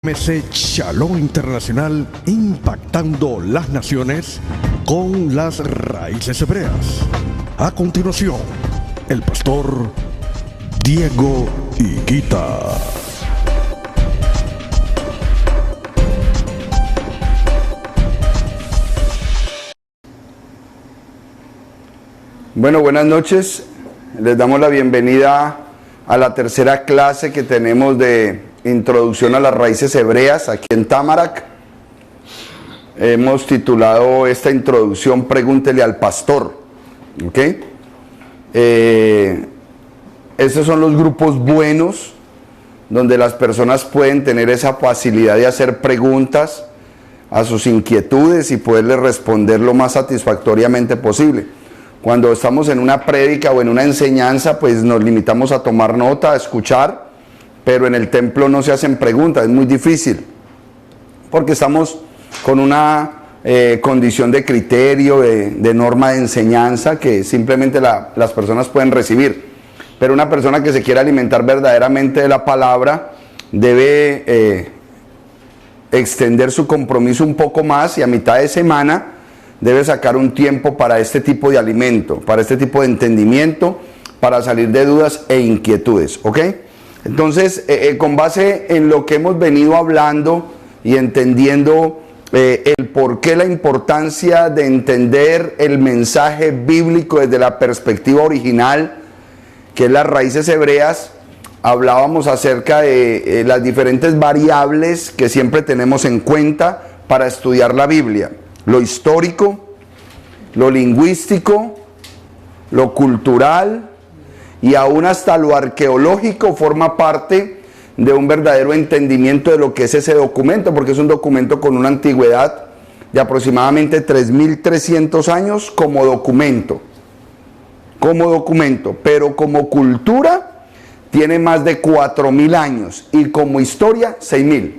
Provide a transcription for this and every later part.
MC Shalom Internacional, impactando las naciones con las raíces hebreas. A continuación, el pastor Diego Higuita. Bueno, buenas noches. Les damos la bienvenida a la tercera clase que tenemos de Introducción a las Raíces Hebreas aquí en Tamarack. Hemos titulado esta introducción Pregúntele al Pastor. ¿Ok? Estos son los grupos buenos donde las personas pueden tener esa facilidad de hacer preguntas a sus inquietudes y poderles responder lo más satisfactoriamente posible. Cuando estamos en una prédica o en una enseñanza, pues nos limitamos a tomar nota, a escuchar, pero en el templo no se hacen preguntas, es muy difícil, porque estamos con una condición de criterio, de norma de enseñanza que simplemente las personas pueden recibir. Pero una persona que se quiera alimentar verdaderamente de la palabra debe extender su compromiso un poco más y a mitad de semana debe sacar un tiempo para este tipo de alimento, para este tipo de entendimiento, para salir de dudas e inquietudes, ¿ok? Entonces, con base en lo que hemos venido hablando y entendiendo el por qué la importancia de entender el mensaje bíblico desde la perspectiva original, que es las raíces hebreas, hablábamos acerca de las diferentes variables que siempre tenemos en cuenta para estudiar la Biblia. Lo histórico, lo lingüístico, lo cultural y aún hasta lo arqueológico forma parte de un verdadero entendimiento de lo que es ese documento, porque es un documento con una antigüedad de aproximadamente 3.300 años como documento, pero como cultura tiene más de 4.000 años y como historia 6.000.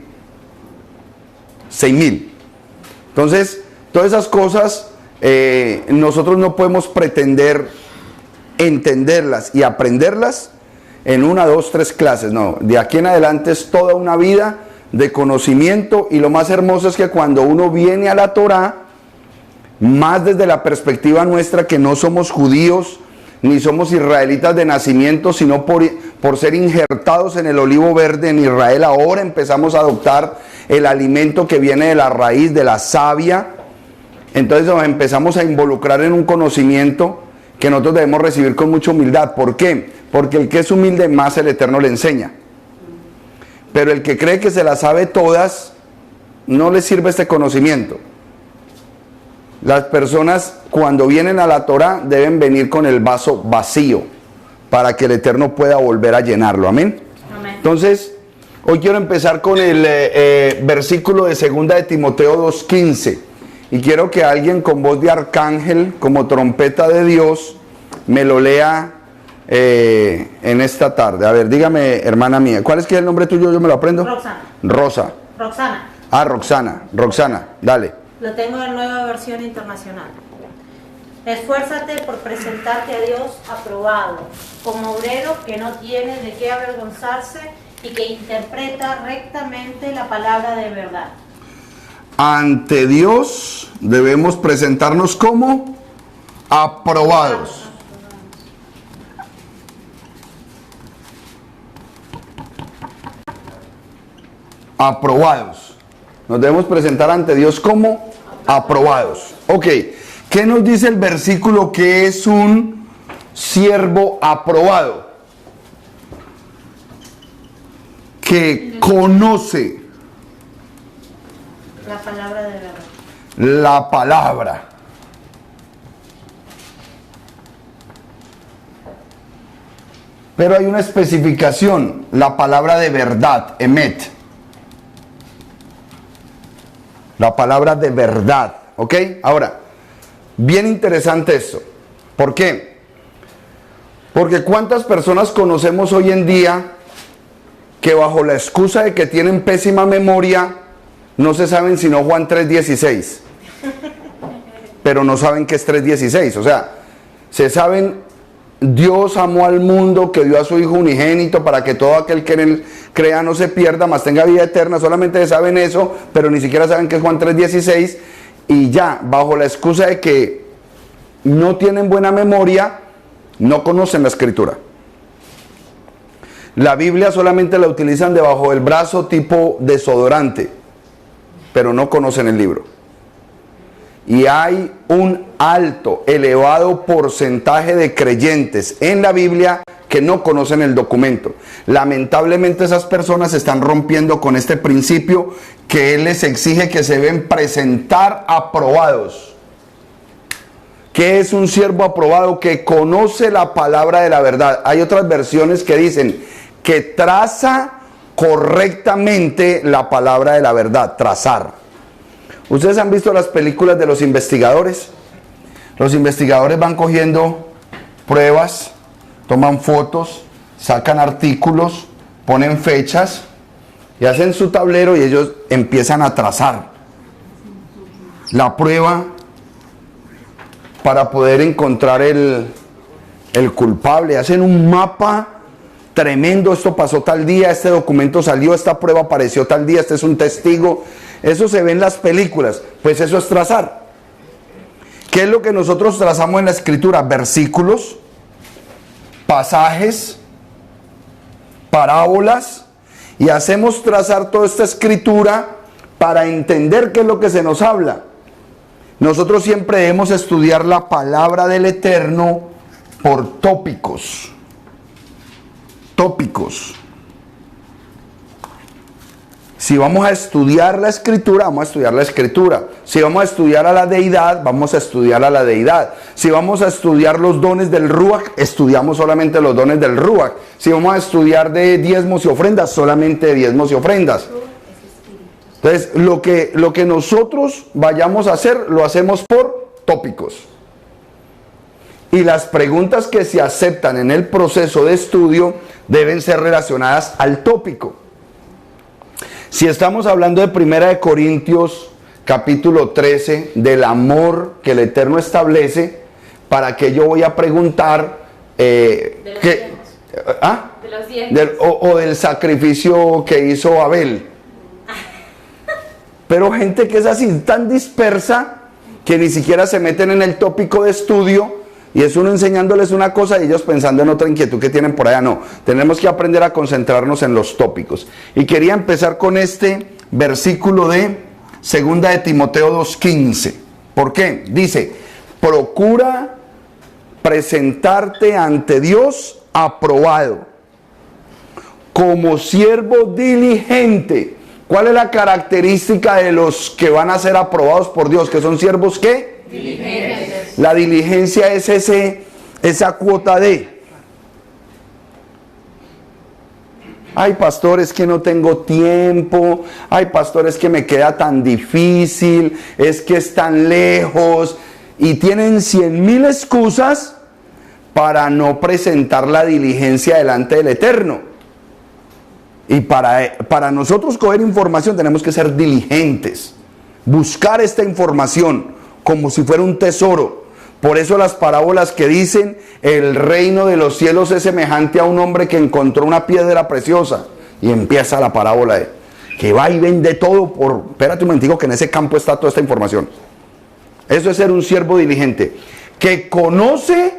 Entonces, todas esas cosas nosotros no podemos pretender entenderlas y aprenderlas en 1, 2, 3 clases, no. De aquí en adelante es toda una vida de conocimiento, y lo más hermoso es que cuando uno viene a la Torá, más desde la perspectiva nuestra, que no somos judíos ni somos israelitas de nacimiento, sino por ser injertados en el olivo verde en Israel, ahora empezamos a adoptar el alimento que viene de la raíz, de la savia. Entonces nos empezamos a involucrar en un conocimiento que nosotros debemos recibir con mucha humildad. ¿Por qué? Porque el que es humilde más el Eterno le enseña. Pero el que cree que se las sabe todas, no le sirve este conocimiento. Las personas cuando vienen a la Torá deben venir con el vaso vacío para que el Eterno pueda volver a llenarlo. Amén. Amén. Entonces, hoy quiero empezar con el versículo de 2 de Timoteo 2:15. Y quiero que alguien con voz de arcángel, como trompeta de Dios, me lo lea en esta tarde. A ver, dígame, hermana mía, ¿cuál es que es el nombre tuyo? Yo me lo aprendo. Roxana. Roxana. Ah, Roxana, dale. Lo tengo en nueva versión internacional. Esfuérzate por presentarte a Dios aprobado, como obrero que no tiene de qué avergonzarse y que interpreta rectamente la palabra de verdad. Ante Dios debemos presentarnos como aprobados. Aprobados. Nos debemos presentar ante Dios como aprobados. Ok, ¿qué nos dice el versículo que es un siervo aprobado? Que conoce la palabra de verdad. La palabra. Pero hay una especificación, la palabra de verdad, emet. La palabra de verdad, ¿ok? Ahora, bien interesante esto. ¿Por qué? Porque ¿cuántas personas conocemos hoy en día que bajo la excusa de que tienen pésima memoria no se saben sino Juan 3:16? Pero no saben qué es 3:16. O sea, se saben Dios amó al mundo, que dio a su Hijo unigénito para que todo aquel que en él crea no se pierda, mas tenga vida eterna. Solamente saben eso, pero ni siquiera saben que es Juan 3:16. Y ya, bajo la excusa de que no tienen buena memoria, no conocen la Escritura. La Biblia solamente la utilizan debajo del brazo tipo desodorante, pero no conocen el libro. Y hay un alto, elevado porcentaje de creyentes en la Biblia que no conocen el documento. Lamentablemente esas personas están rompiendo con este principio que Él les exige que se deben presentar aprobados. ¿Qué es un siervo aprobado? Que conoce la palabra de la verdad. Hay otras versiones que dicen que traza correctamente la palabra de la verdad, trazar. ¿Ustedes han visto las películas de los investigadores? Los investigadores van cogiendo pruebas, toman fotos, sacan artículos, ponen fechas y hacen su tablero y ellos empiezan a trazar la prueba para poder encontrar el culpable. Hacen un mapa tremendo: esto pasó tal día, este documento salió, esta prueba apareció tal día, este es un testigo. Eso se ve en las películas. Pues eso es trazar. ¿Qué es lo que nosotros trazamos en la Escritura? Versículos, pasajes, parábolas, y hacemos trazar toda esta Escritura para entender qué es lo que se nos habla. Nosotros siempre debemos estudiar la palabra del Eterno por tópicos. Tópicos. Si vamos a estudiar la Escritura, vamos a estudiar la Escritura. Si vamos a estudiar a la deidad, vamos a estudiar a la deidad. Si vamos a estudiar los dones del Ruach, estudiamos solamente los dones del Ruach. Si vamos a estudiar de diezmos y ofrendas, solamente de diezmos y ofrendas. Entonces, lo que nosotros vayamos a hacer, lo hacemos por tópicos. Y las preguntas que se aceptan en el proceso de estudio deben ser relacionadas al tópico. Si estamos hablando de 1 Corintios capítulo 13, del amor que el Eterno establece, ¿para qué yo voy a preguntar o del sacrificio que hizo Abel? Pero gente que es así, tan dispersa, que ni siquiera se meten en el tópico de estudio, y es uno enseñándoles una cosa y ellos pensando en otra inquietud que tienen por allá. No, tenemos que aprender a concentrarnos en los tópicos. Y quería empezar con este versículo de 2 de Timoteo 2:15. ¿Por qué? Dice: procura presentarte ante Dios aprobado, como siervo diligente. ¿Cuál es la característica de los que van a ser aprobados por Dios? ¿Que son siervos qué? Diligentes. La diligencia es esa cuota de: ay, pastor, es que no tengo tiempo. Ay, pastor, es que me queda tan difícil. Es que es tan lejos. Y tienen 100,000 excusas para no presentar la diligencia delante del Eterno. Y para nosotros coger información tenemos que ser diligentes. Buscar esta información como si fuera un tesoro. Por eso las parábolas que dicen: el reino de los cielos es semejante a un hombre que encontró una piedra preciosa. Y empieza la parábola de que va y vende todo por... Espérate un momentico, que en ese campo está toda esta información. Eso es ser un siervo diligente, que conoce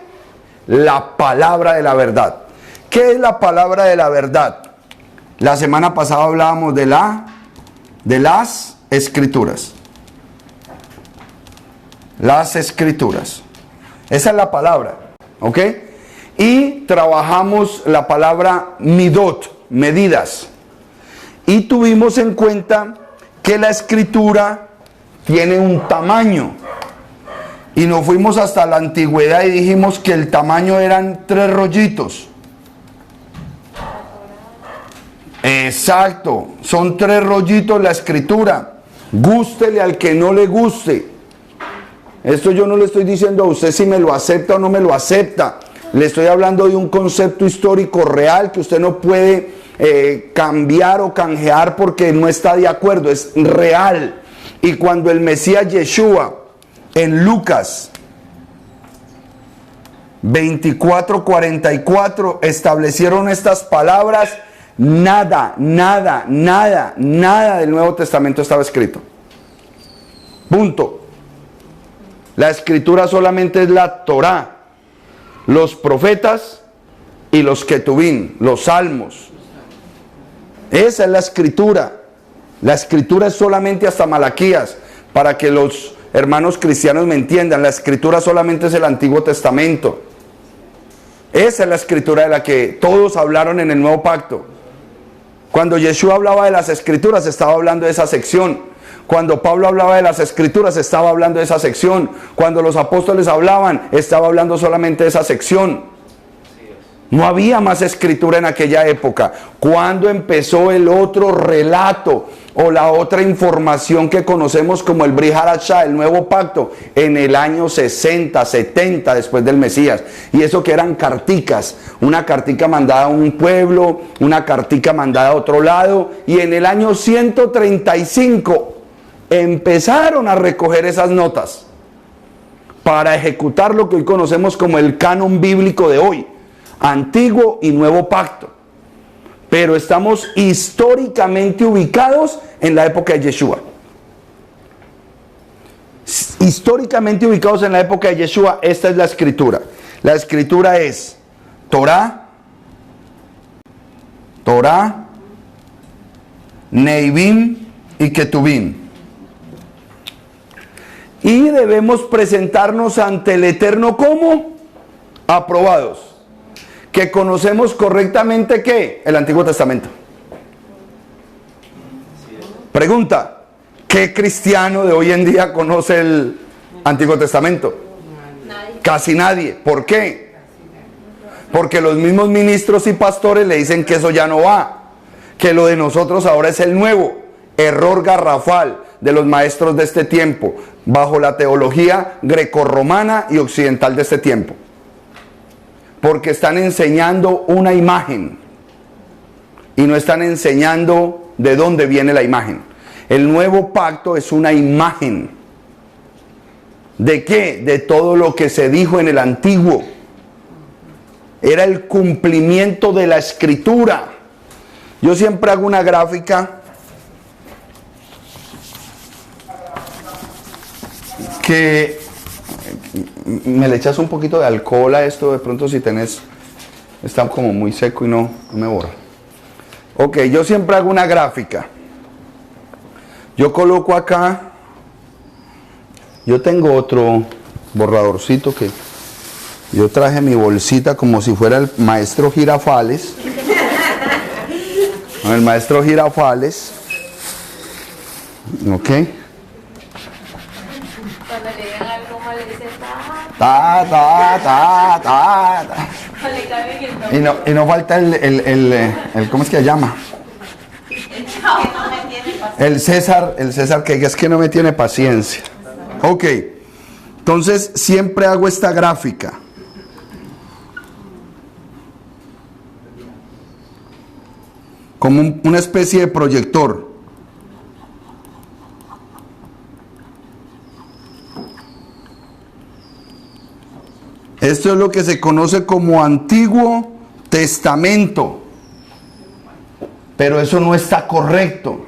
la palabra de la verdad. ¿Qué es la palabra de la verdad? La semana pasada hablábamos de las Escrituras. Las Escrituras. Esa es la palabra, ¿ok? Y trabajamos la palabra midot, medidas. Y tuvimos en cuenta que la Escritura tiene un tamaño. Y nos fuimos hasta la antigüedad y dijimos que el tamaño eran 3 rollitos. Exacto, son 3 rollitos la Escritura. Gústele al que no le guste. Esto yo no le estoy diciendo a usted si me lo acepta o no me lo acepta. Le estoy hablando de un concepto histórico real que usted no puede cambiar o canjear porque no está de acuerdo. Es real. Y cuando el Mesías Yeshua en Lucas 24:44 establecieron estas palabras. Nada del Nuevo Testamento estaba escrito. Punto. La escritura solamente es la Torá, los profetas y los ketubín, los salmos. Esa es la escritura. La escritura es solamente hasta Malaquías, para que los hermanos cristianos me entiendan. La escritura solamente es el Antiguo Testamento. Esa es la escritura de la que todos hablaron en el Nuevo Pacto. Cuando Yeshua hablaba de las escrituras, estaba hablando de esa sección. Cuando Pablo hablaba de las escrituras, estaba hablando de esa sección. Cuando los apóstoles hablaban, estaba hablando solamente de esa sección. No había más escritura en aquella época. Cuando empezó el otro relato o la otra información que conocemos como el Brit Hadashah, el Nuevo Pacto, en el año 60, 70 después del Mesías. Y eso que eran carticas, una cartica mandada a un pueblo, una cartica mandada a otro lado, y en el año 135 empezaron a recoger esas notas para ejecutar lo que hoy conocemos como el canon bíblico de hoy. Antiguo y Nuevo Pacto. Pero estamos históricamente ubicados en la época de Yeshua. Históricamente ubicados en la época de Yeshua, esta es la escritura. La escritura es Torá, Neivim y Ketubim. Y debemos presentarnos ante el Eterno como aprobados. Que conocemos correctamente ¿qué? El Antiguo Testamento. Pregunta, ¿qué cristiano de hoy en día conoce el Antiguo Testamento? Nadie. Casi nadie. ¿Por qué? Porque los mismos ministros y pastores le dicen que eso ya no va, que lo de nosotros ahora es el nuevo. Error garrafal de los maestros de este tiempo, bajo la teología grecorromana y occidental de este tiempo. Porque están enseñando una imagen y no están enseñando de dónde viene la imagen. El Nuevo Pacto es una imagen. ¿De qué? De todo lo que se dijo en el Antiguo. Era el cumplimiento de la Escritura. Yo siempre hago una gráfica que me le echas un poquito de alcohol a esto de pronto si tenés, está como muy seco y no me borra. Ok, yo siempre hago una gráfica. Yo coloco acá, yo tengo otro borradorcito que yo traje mi bolsita como si fuera el maestro Girafales. El maestro Girafales. Ok. Cuando le digan algo mal, le dicen Y no falta el ¿cómo es que se llama? El César que es que no me tiene paciencia. Ok, entonces siempre hago esta gráfica. Como una especie de proyector. Esto es lo que se conoce como Antiguo Testamento. Pero eso no está correcto.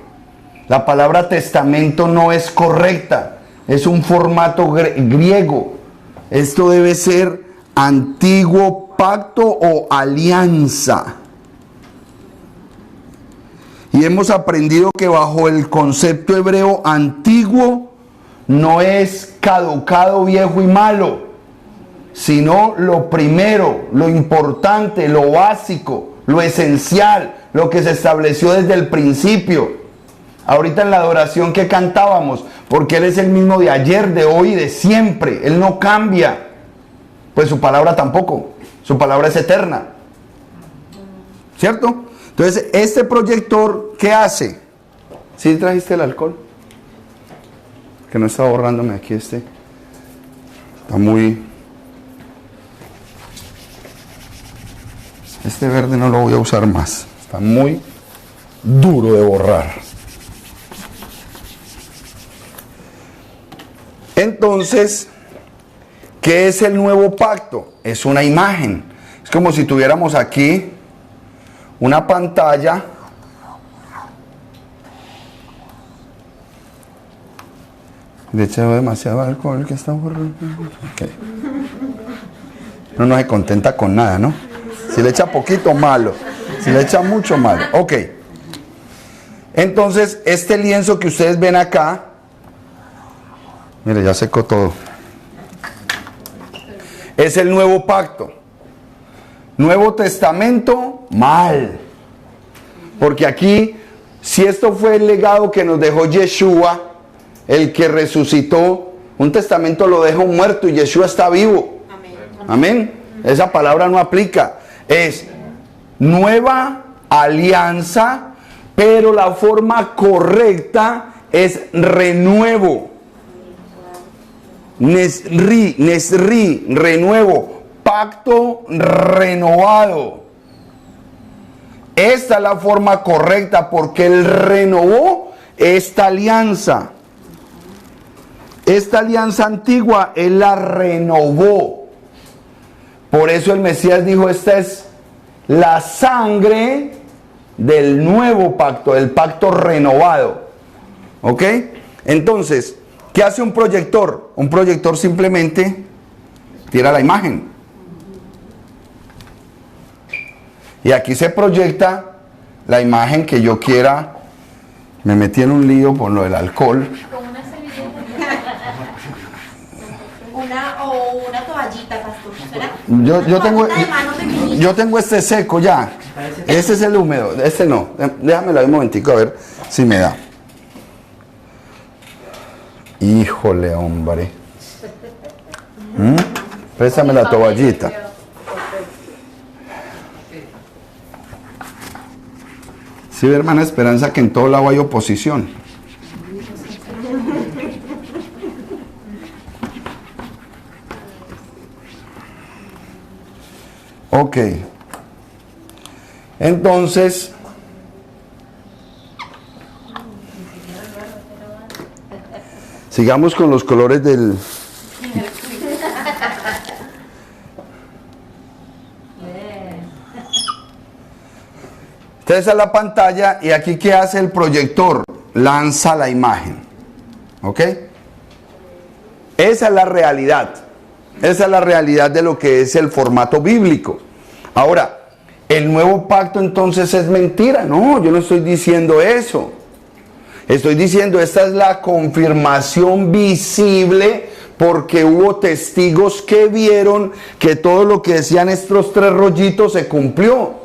La palabra testamento no es correcta. Es un formato griego. Esto debe ser Antiguo Pacto o Alianza. Y hemos aprendido que bajo el concepto hebreo antiguo no es caducado, viejo y malo, sino lo primero, lo importante, lo básico, lo esencial, lo que se estableció desde el principio. Ahorita en la adoración que cantábamos, porque Él es el mismo de ayer, de hoy y de siempre. Él no cambia. Pues su palabra tampoco. Su palabra es eterna. ¿Cierto? Entonces, este proyector, ¿qué hace? ¿Sí trajiste el alcohol? Que no está borrándome aquí este. Está muy... Este verde no lo voy a usar más. Está muy duro de borrar. Entonces, ¿Qué es el nuevo pacto? Es una imagen. Es como si tuviéramos aquí una pantalla. Le eché demasiado alcohol que está borrado. Okay. No se contenta con nada, ¿no? Si le echa poquito, malo. Si le echa mucho, malo. Ok. Entonces, este lienzo que ustedes ven acá, mire, ya secó todo. Es el nuevo pacto. Nuevo Testamento, mal. Porque aquí, si esto fue el legado que nos dejó Yeshua, el que resucitó, un testamento lo deja muerto y Yeshua está vivo. Amén. Amén. Esa palabra no aplica. Es nueva alianza, pero la forma correcta es renuevo. Nesri, renuevo, pacto renovado. Esta es la forma correcta porque Él renovó esta alianza. Esta alianza antigua Él la renovó. Por eso el Mesías dijo, esta es la sangre del nuevo pacto, del pacto renovado. ¿Ok? Entonces, ¿qué hace un proyector? Un proyector simplemente tira la imagen. Y aquí se proyecta la imagen que yo quiera. Me metí en un lío por lo del alcohol. Una toallita, pastor. ¿Será? Yo tengo este seco ya. Este es el húmedo. Este no. Déjamelo ahí un momentico a ver si me da. Híjole, hombre. Préstame la toallita. Sí, hermana Esperanza, que en todo lado hay oposición. Ok. Entonces, sigamos con los colores del... Esta es la pantalla y aquí ¿qué hace el proyector? Lanza la imagen. ¿Ok? Esa es la realidad. Esa es la realidad de lo que es el formato bíblico. Ahora, el nuevo pacto entonces es mentira. No, yo no estoy diciendo eso. Estoy diciendo, esta es la confirmación visible porque hubo testigos que vieron que todo lo que decían estos tres rollitos se cumplió.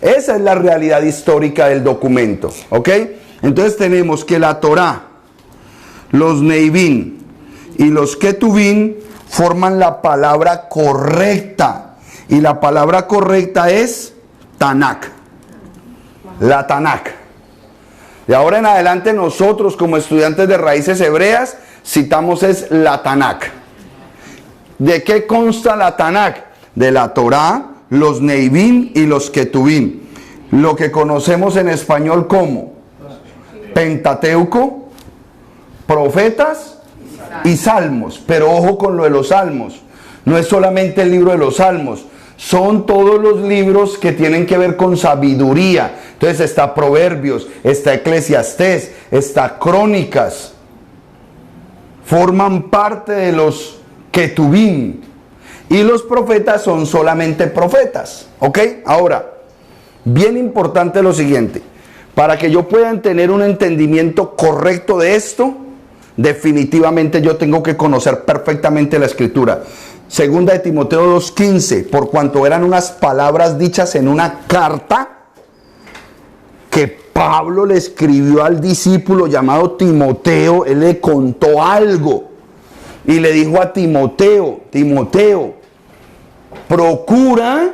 Esa es la realidad histórica del documento, ¿ok? Entonces tenemos que la Torá, los Neivim y los Ketuvim forman la palabra correcta. Y la palabra correcta es Tanakh. La Tanakh. De ahora en adelante nosotros como estudiantes de raíces hebreas citamos es la Tanakh. ¿De qué consta la Tanakh? De la Torá, los Neivim y los Ketuvim. Lo que conocemos en español como Pentateuco, profetas y salmos. Pero ojo con lo de los salmos. No es solamente el libro de los salmos. Son todos los libros que tienen que ver con sabiduría. Entonces está Proverbios, está Eclesiastés, está Crónicas. Forman parte de los Ketuvim. Y los profetas son solamente profetas. ¿Ok? Ahora, bien importante lo siguiente. Para que yo pueda tener un entendimiento correcto de esto, definitivamente yo tengo que conocer perfectamente la Escritura. Segunda de Timoteo 2:15, por cuanto eran unas palabras dichas en una carta que Pablo le escribió al discípulo llamado Timoteo. Él le contó algo y le dijo a Timoteo, procura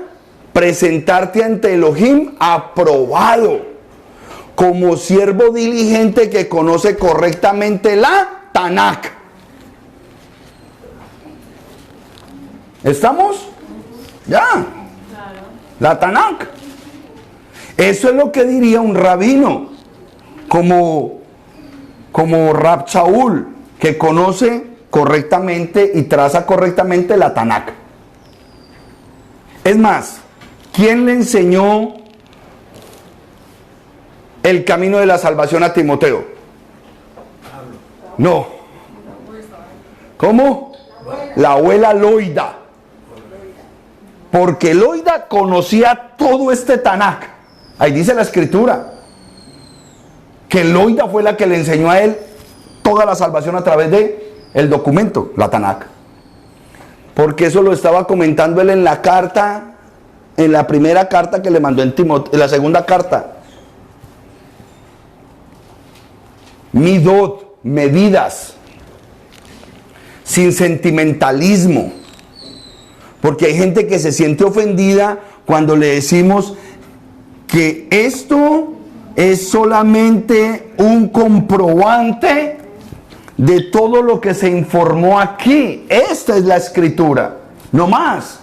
presentarte ante Elohim aprobado, como siervo diligente que conoce correctamente la Tanakh. ¿Estamos? Ya. La Tanakh. Eso es lo que diría un rabino, como Rab Shaul, que conoce correctamente y traza correctamente la Tanakh. Es más, ¿quién le enseñó el camino de la salvación a Timoteo? No. ¿Cómo? La abuela Loida. Porque Loida conocía todo este Tanakh. Ahí dice la escritura que Loida fue la que le enseñó a él toda la salvación a través de el documento, la Tanakh. Porque eso lo estaba comentando él en la carta, en la primera carta que le mandó en Timoteo, en la segunda carta. Midot, medidas, sin sentimentalismo. Porque hay gente que se siente ofendida cuando le decimos que esto es solamente un comprobante de todo lo que se informó aquí. Esta es la escritura, no más.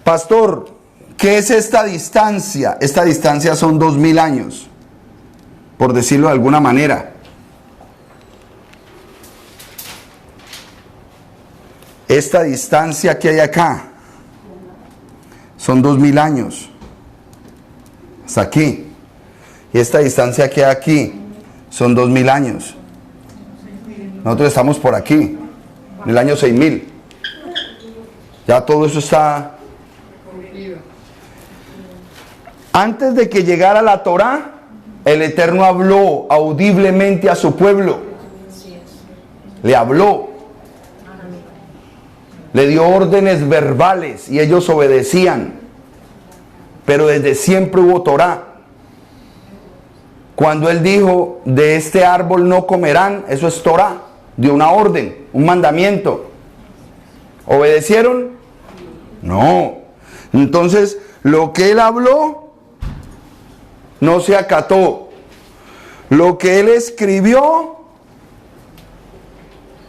Pastor, ¿qué es esta distancia? Esta distancia son 2000 años, por decirlo de alguna manera. Esta distancia que hay acá son 2000 años. Hasta aquí. Y esta distancia que hay aquí son 2000 años. Nosotros estamos por aquí, en el año 6000. Ya todo eso está. Antes de que llegara la Torá, el Eterno habló audiblemente a su pueblo. Le habló. Le dio órdenes verbales y ellos obedecían. Pero desde siempre hubo Torá. Cuando él dijo, de este árbol no comerán, eso es Torá. Dio una orden, un mandamiento. ¿Obedecieron? No. Entonces, lo que él habló, no se acató. Lo que él escribió,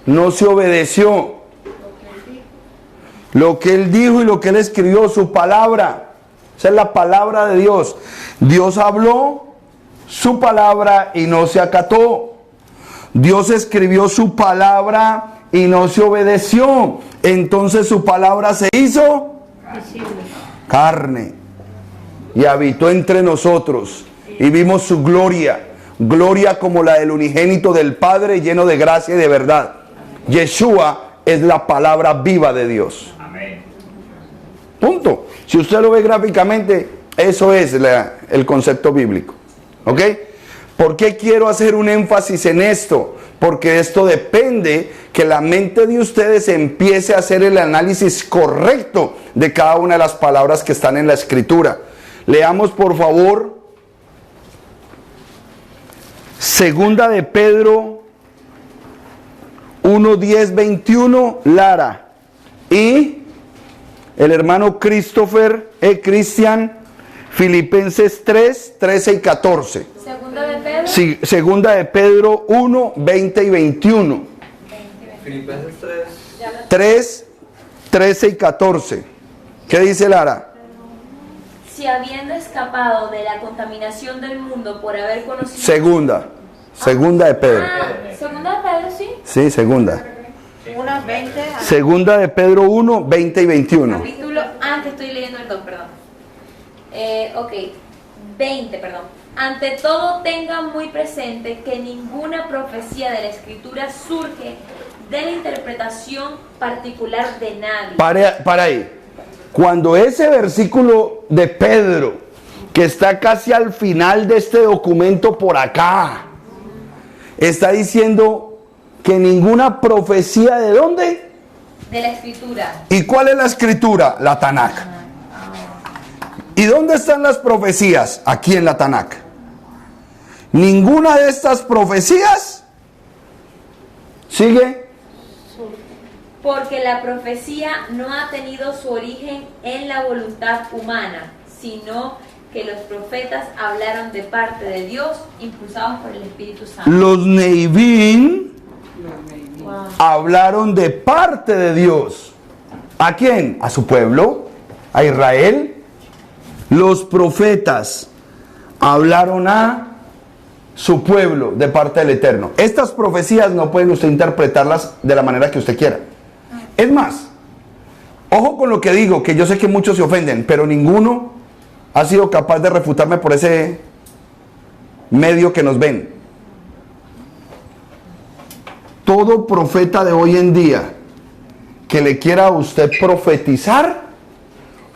no se obedeció. Lo que él dijo y lo que él escribió, su palabra. Esa es la palabra de Dios. Dios habló su palabra y no se acató. Dios escribió su palabra y no se obedeció. Entonces su palabra se hizo carne y habitó entre nosotros y vimos su gloria. Gloria como la del unigénito del Padre, lleno de gracia y de verdad. Yeshua es la palabra viva de Dios. Punto. Si usted lo ve gráficamente, eso es el concepto bíblico. ¿Ok? ¿Por qué quiero hacer un énfasis en esto? Porque esto depende que la mente de ustedes empiece a hacer el análisis correcto de cada una de las palabras que están en la escritura. Leamos por favor Segunda de Pedro 1, 10, 21, Lara. Y el hermano Christopher Cristian, Filipenses 3, 13 y 14. Segunda de Pedro. Sí, segunda de Pedro 1, 20 y 21. Filipenses 3, 13 y 14. ¿Qué dice Lara? Si habiendo escapado de la contaminación del mundo por haber conocido... Segunda de Pedro. Segunda de Pedro, sí. Sí, segunda. Unas 20. Segunda de Pedro 1, 20 y 21. Capítulo... que estoy leyendo el 2, perdón. Ok, 20, perdón. Ante todo tengan muy presente que ninguna profecía de la Escritura surge de la interpretación particular de nadie. Para ahí. Cuando ese versículo de Pedro, que está casi al final de este documento por acá, está diciendo que ninguna profecía, ¿de dónde? De la Escritura. ¿Y cuál es la escritura? La Tanakh. ¿Y dónde están las profecías? Aquí en la Tanakh. Ninguna de estas profecías sigue. Porque la profecía no ha tenido su origen en la voluntad humana, sino que los profetas hablaron de parte de Dios, impulsados por el Espíritu Santo. Los Neivim hablaron de parte de Dios. ¿A quién? A su pueblo, a Israel. Los profetas hablaron a su pueblo de parte del Eterno. Estas profecías no pueden usted interpretarlas de la manera que usted quiera. Es más, ojo con lo que digo, que yo sé que muchos se ofenden, pero ninguno ha sido capaz de refutarme por ese medio que nos ven. Todo profeta de hoy en día que le quiera a usted profetizar,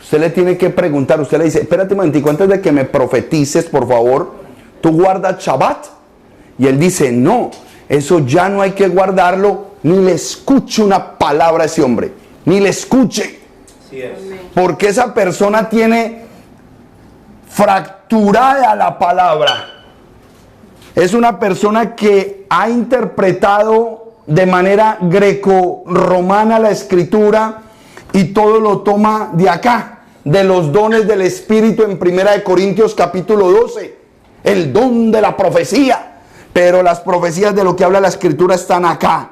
usted le tiene que preguntar, usted le dice, espérate un momentico, antes de que me profetices, por favor, ¿tú guardas Shabbat? Y él dice, no, eso ya no hay que guardarlo, ni le escuche una palabra a ese hombre, ni le escuche. Sí es. Porque esa persona tiene fracturada la palabra. Es una persona que ha interpretado de manera greco-romana la escritura y todo lo toma de acá, de los dones del Espíritu en 1 Corintios capítulo 12, el don de la profecía. Pero las profecías de lo que habla la escritura están acá.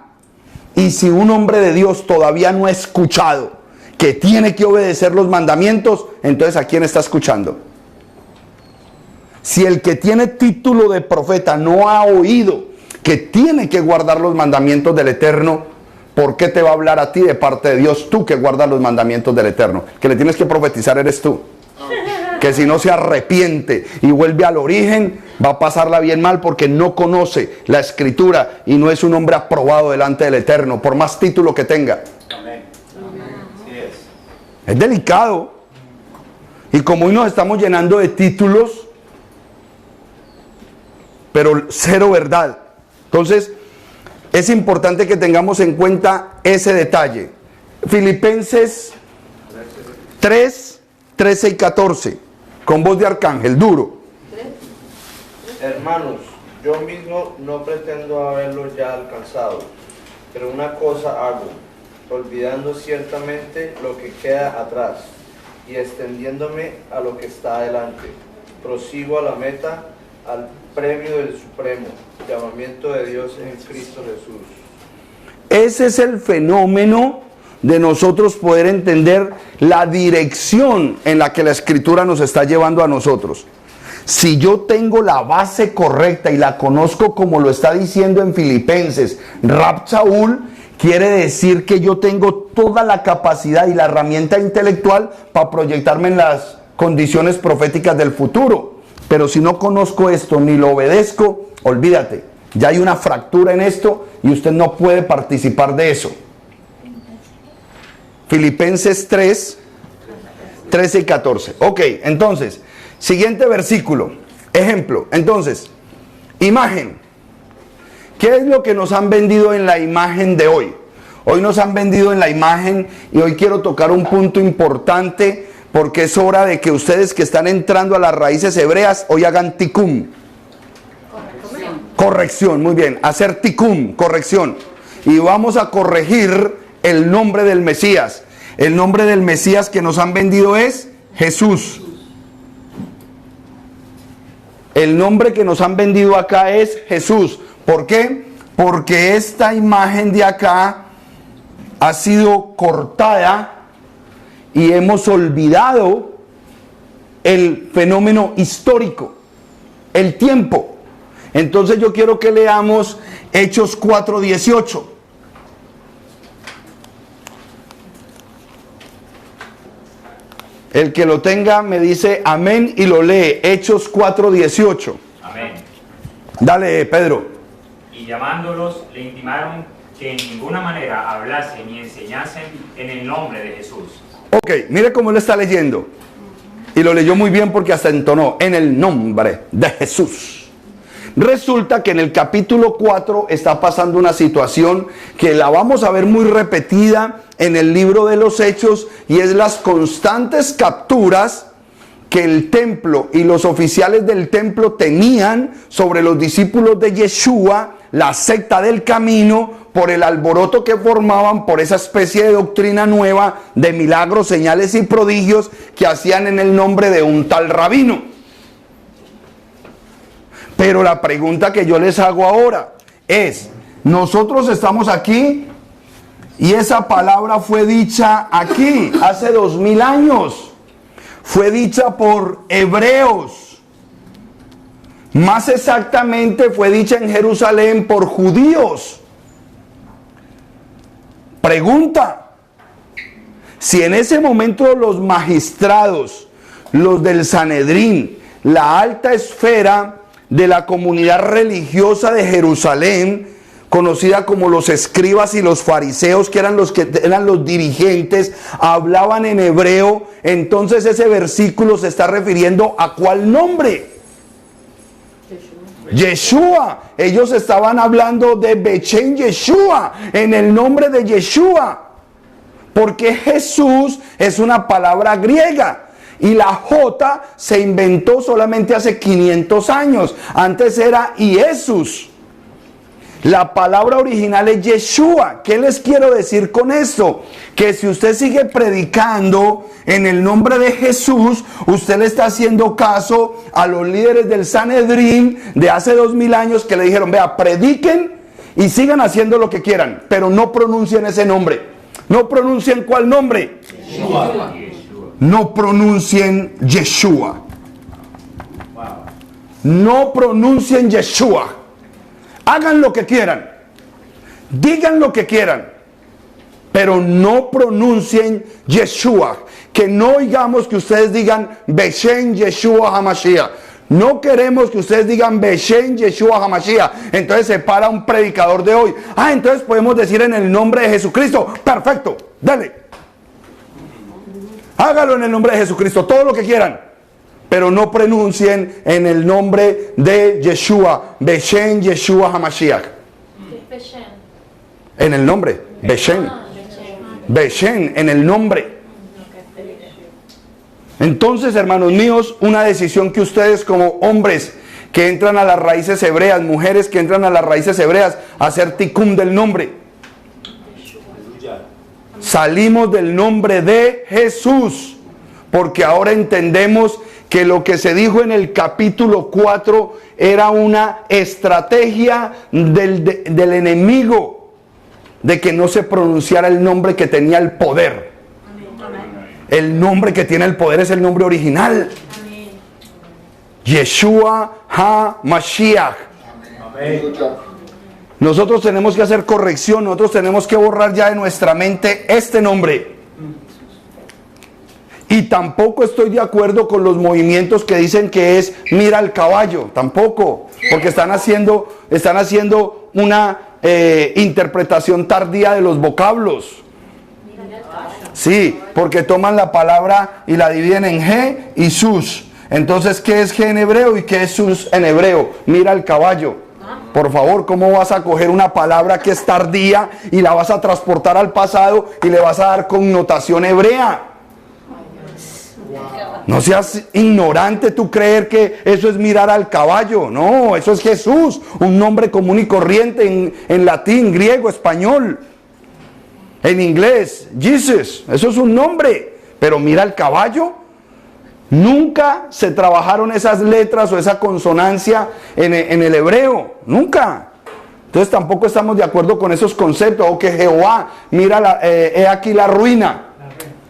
Y si un hombre de Dios todavía no ha escuchado que tiene que obedecer los mandamientos, entonces ¿a quién está escuchando? Si el que tiene título de profeta no ha oído que tiene que guardar los mandamientos del Eterno, ¿por qué te va a hablar a ti de parte de Dios, tú que guardas los mandamientos del Eterno? Que le tienes que profetizar eres tú. Que si no se arrepiente y vuelve al origen, va a pasarla bien mal porque no conoce la escritura y no es un hombre aprobado delante del Eterno, por más título que tenga. Amén. Sí Es delicado. Y como hoy nos estamos llenando de títulos, pero cero verdad. Entonces, es importante que tengamos en cuenta ese detalle. Filipenses 3, 13 y 14, con voz de arcángel, duro. Hermanos, yo mismo no pretendo haberlo ya alcanzado, pero una cosa hago, olvidando ciertamente lo que queda atrás y extendiéndome a lo que está adelante. Prosigo a la meta, al premio del supremo llamamiento de Dios en Cristo Jesús. Ese es el fenómeno de nosotros poder entender la dirección en la que la escritura nos está llevando a nosotros. Si yo tengo la base correcta y la conozco como lo está diciendo en Filipenses Rab Shaul, quiere decir que yo tengo toda la capacidad y la herramienta intelectual para proyectarme en las condiciones proféticas del futuro. Pero si no conozco esto ni lo obedezco, olvídate, ya hay una fractura en esto y usted no puede participar de eso. Filipenses 3, 13 y 14. Ok, entonces, siguiente versículo. Ejemplo, entonces, imagen. ¿Qué es lo que nos han vendido en la imagen de hoy? Hoy nos han vendido en la imagen y hoy quiero tocar un punto importante porque es hora de que ustedes que están entrando a las raíces hebreas hoy hagan tikum. Corrección, muy bien. Hacer tikum, corrección. Y vamos a corregir el nombre del Mesías. El nombre del Mesías que nos han vendido es Jesús. El nombre que nos han vendido acá es Jesús. ¿Por qué? Porque esta imagen de acá ha sido cortada y hemos olvidado el fenómeno histórico, el tiempo. Entonces yo quiero que leamos Hechos 4:18. El que lo tenga me dice amén y lo lee. Hechos 4:18. Amén. Dale, Pedro. Y llamándolos, le intimaron que en ninguna manera hablasen ni enseñasen en el nombre de Jesús. Ok, mire cómo lo está leyendo. Y lo leyó muy bien porque hasta entonó, en el nombre de Jesús. Resulta que en el capítulo 4 está pasando una situación que la vamos a ver muy repetida en el libro de los Hechos, y es las constantes capturas que el templo y los oficiales del templo tenían sobre los discípulos de Yeshua, la secta del camino, por el alboroto que formaban, por esa especie de doctrina nueva de milagros, señales y prodigios que hacían en el nombre de un tal rabino. Pero la pregunta que yo les hago ahora es, nosotros estamos aquí y esa palabra fue dicha aquí hace 2000 años. Fue dicha por hebreos. Más exactamente fue dicha en Jerusalén por judíos. Pregunta: si en ese momento los magistrados, los del Sanedrín, la alta esfera de la comunidad religiosa de Jerusalén, conocida como los escribas y los fariseos, que eran los dirigentes, hablaban en hebreo, entonces ese versículo se está refiriendo ¿a cuál nombre? Yeshua. Ellos estaban hablando de Bechen Yeshua, en el nombre de Yeshua, porque Jesús es una palabra griega y la J se inventó solamente hace 500 años. Antes era Jesús. La palabra original es Yeshua. ¿Qué les quiero decir con esto? Que si usted sigue predicando en el nombre de Jesús, usted le está haciendo caso a los líderes del Sanedrín de hace 2000 años que le dijeron: vea, prediquen y sigan haciendo lo que quieran, pero no pronuncien ese nombre. No pronuncien ¿cuál nombre? Yeshua. No pronuncien Yeshua. No pronuncien Yeshua. Hagan lo que quieran, digan lo que quieran, pero no pronuncien Yeshua. Que no oigamos que ustedes digan Beshen Yeshua HaMashiach. No queremos que ustedes digan Beshen Yeshua HaMashiach. Entonces se para un predicador de hoy: entonces podemos decir en el nombre de Jesucristo. Perfecto, dale. Hágalo en el nombre de Jesucristo, todo lo que quieran, pero no pronuncien en el nombre de Yeshua, Beshen Yeshua HaMashiach. En el nombre, Beshen. Beshen, en el nombre. Entonces, hermanos míos, una decisión que ustedes como hombres que entran a las raíces hebreas, mujeres que entran a las raíces hebreas, hacer tikkun del nombre. Salimos del nombre de Jesús, porque ahora entendemos que lo que se dijo en el capítulo 4 era una estrategia del enemigo de que no se pronunciara el nombre que tenía el poder. El nombre que tiene el poder es el nombre original. Yeshua HaMashiach. Nosotros tenemos que hacer corrección, nosotros tenemos que borrar ya de nuestra mente este nombre. Y tampoco estoy de acuerdo con los movimientos que dicen que es mira al caballo, tampoco, porque están haciendo una interpretación tardía de los vocablos. Sí, porque toman la palabra y la dividen en G y Sus. Entonces, ¿qué es G en hebreo y qué es Sus en hebreo? Mira al caballo. Por favor, ¿cómo vas a coger una palabra que es tardía y la vas a transportar al pasado y le vas a dar connotación hebrea? No seas ignorante tú creer que eso es mirar al caballo. No, eso es Jesús, un nombre común y corriente en latín, griego, español, en inglés, Jesus. Eso es un nombre, pero mira al caballo. Nunca se trabajaron esas letras o esa consonancia en el hebreo, nunca. Entonces tampoco estamos de acuerdo con esos conceptos. O que Jehová, mira, he aquí la ruina.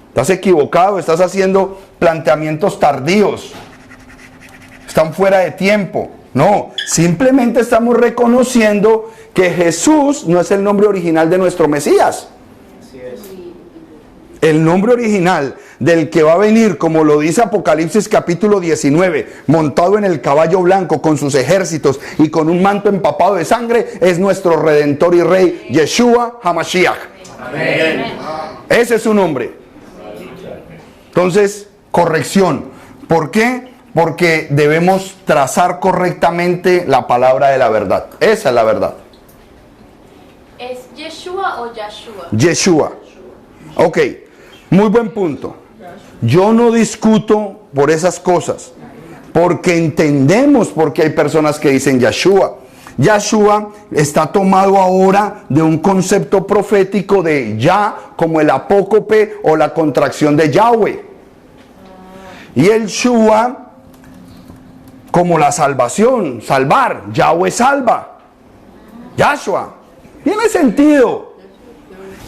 Estás equivocado, estás haciendo planteamientos tardíos. Están fuera de tiempo. No, simplemente estamos reconociendo que Jesús no es el nombre original de nuestro Mesías. Así es. El nombre original del que va a venir, como lo dice Apocalipsis capítulo 19, montado en el caballo blanco con sus ejércitos y con un manto empapado de sangre, es nuestro Redentor y Rey, Yeshua HaMashiach. Amén. Ese es su nombre. Entonces, corrección. ¿Por qué? Porque debemos trazar correctamente la palabra de la verdad. Esa es la verdad. ¿Es Yeshua o Yahshua? Yeshua. Ok, muy buen punto. Yo no discuto por esas cosas, porque entendemos por qué hay personas que dicen Yeshua. Yahshua está tomado ahora de un concepto profético de Yah, como el apócope o la contracción de Yahweh. Y el Shua como la salvación, salvar, Yahweh salva. Yahshua. Tiene sentido.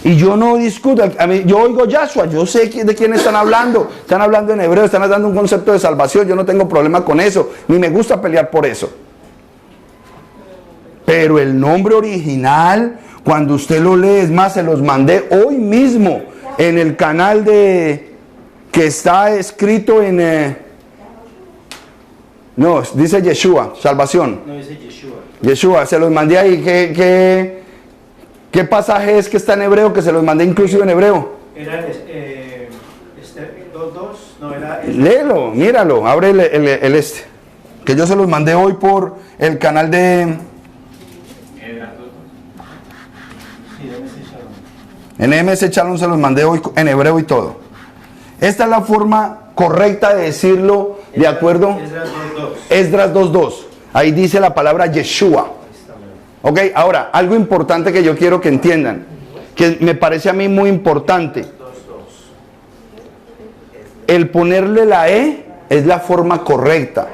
Y yo no discuto, yo oigo Yahshua, yo sé de quién están hablando en hebreo, están dando un concepto de salvación, yo no tengo problema con eso, ni me gusta pelear por eso. Pero el nombre original, cuando usted lo lee, es más, se los mandé hoy mismo en el canal que está escrito en... no, dice Yeshua, salvación. No, dice Yeshua. Yeshua, se los mandé ahí. ¿Qué pasaje es que está en hebreo? Que se los mandé inclusive en hebreo. Era 2.2, no, era... Léelo, míralo, abre el este. Que yo se los mandé hoy por el canal de... En MS Shalom se los mandé hoy en hebreo y todo. Esta es la forma correcta de decirlo de acuerdo. Esdras 2.2. Ahí dice la palabra Yeshua. Ok, ahora, algo importante que yo quiero que entiendan, que me parece a mí muy importante. El ponerle la E es la forma correcta.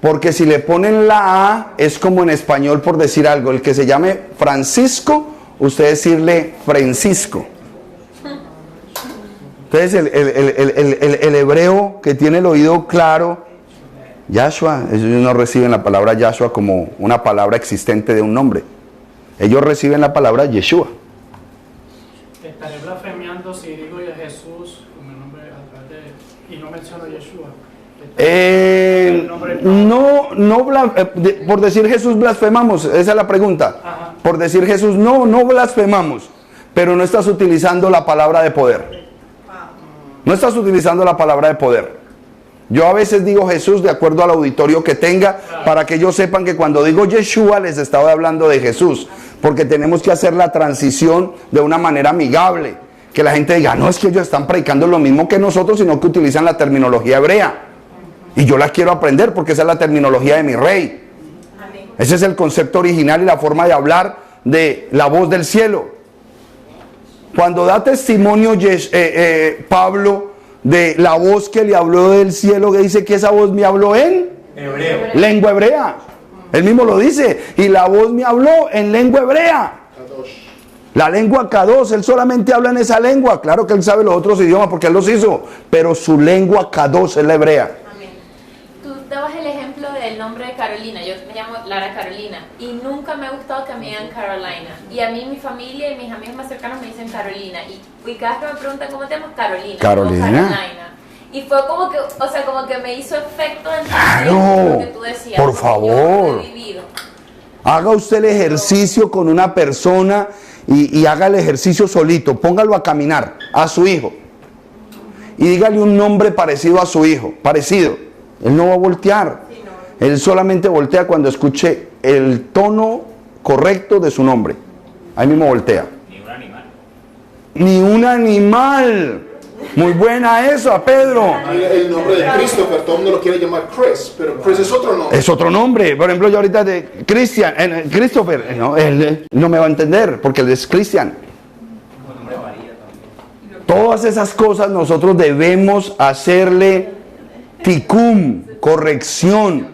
Porque si le ponen la A, es como en español por decir algo. El que se llame Francisco, usted decirle Francisco. Entonces el hebreo que tiene el oído claro, Yahshua, ellos no reciben la palabra Yahshua como una palabra existente de un nombre. Ellos reciben la palabra Yeshua. Estaré blasfemiando si digo ya Jesús como el nombre a través de, y no menciono Yeshua. Por decir Jesús blasfemamos, esa es la pregunta. Ajá. Por decir Jesús no blasfemamos, pero no estás utilizando la palabra de poder. No estás utilizando la palabra de poder. Yo a veces digo Jesús de acuerdo al auditorio que tenga, para que ellos sepan que cuando digo Yeshua les estaba hablando de Jesús, porque tenemos que hacer la transición de una manera amigable, que la gente diga, no es que ellos están predicando lo mismo que nosotros, sino que utilizan la terminología hebrea, y yo la quiero aprender porque esa es la terminología de mi rey. Ese es el concepto original y la forma de hablar de la voz del cielo. Cuando da testimonio Pablo de la voz que le habló del cielo, que dice que esa voz me habló en lengua hebrea. Él mismo lo dice, y la voz me habló en lengua hebrea. La lengua Kadosh, él solamente habla en esa lengua. Claro que él sabe los otros idiomas porque él los hizo, pero su lengua Kadosh es la hebrea. Tú dabas el ejemplo del nombre de Carolina. Yo me llamo Lara Carolina y nunca me ha gustado que me digan Carolina. Y a mí, mi familia y mis amigos más cercanos me dicen Carolina. Y cada vez que me preguntan cómo te llamas, Carolina. Carolina. Y fue como que, o sea, como que me hizo efecto en Claro, lo que tú decías. por favor. Yo lo he vivido. Haga usted el ejercicio con una persona y haga el ejercicio solito. Póngalo a caminar a su hijo y dígale un nombre parecido a su hijo, parecido. Él no va a voltear. Él solamente voltea cuando escuche el tono correcto de su nombre. Ahí mismo voltea. Ni un animal. Ni un animal. Muy buena esa, Pedro. El nombre de Christopher, todo el mundo lo quiere llamar Chris, pero Chris es otro nombre. Es otro nombre. Por ejemplo, yo ahorita de Christopher, no, él no me va a entender porque él es Cristian. Todas esas cosas nosotros debemos hacerle tikum, corrección.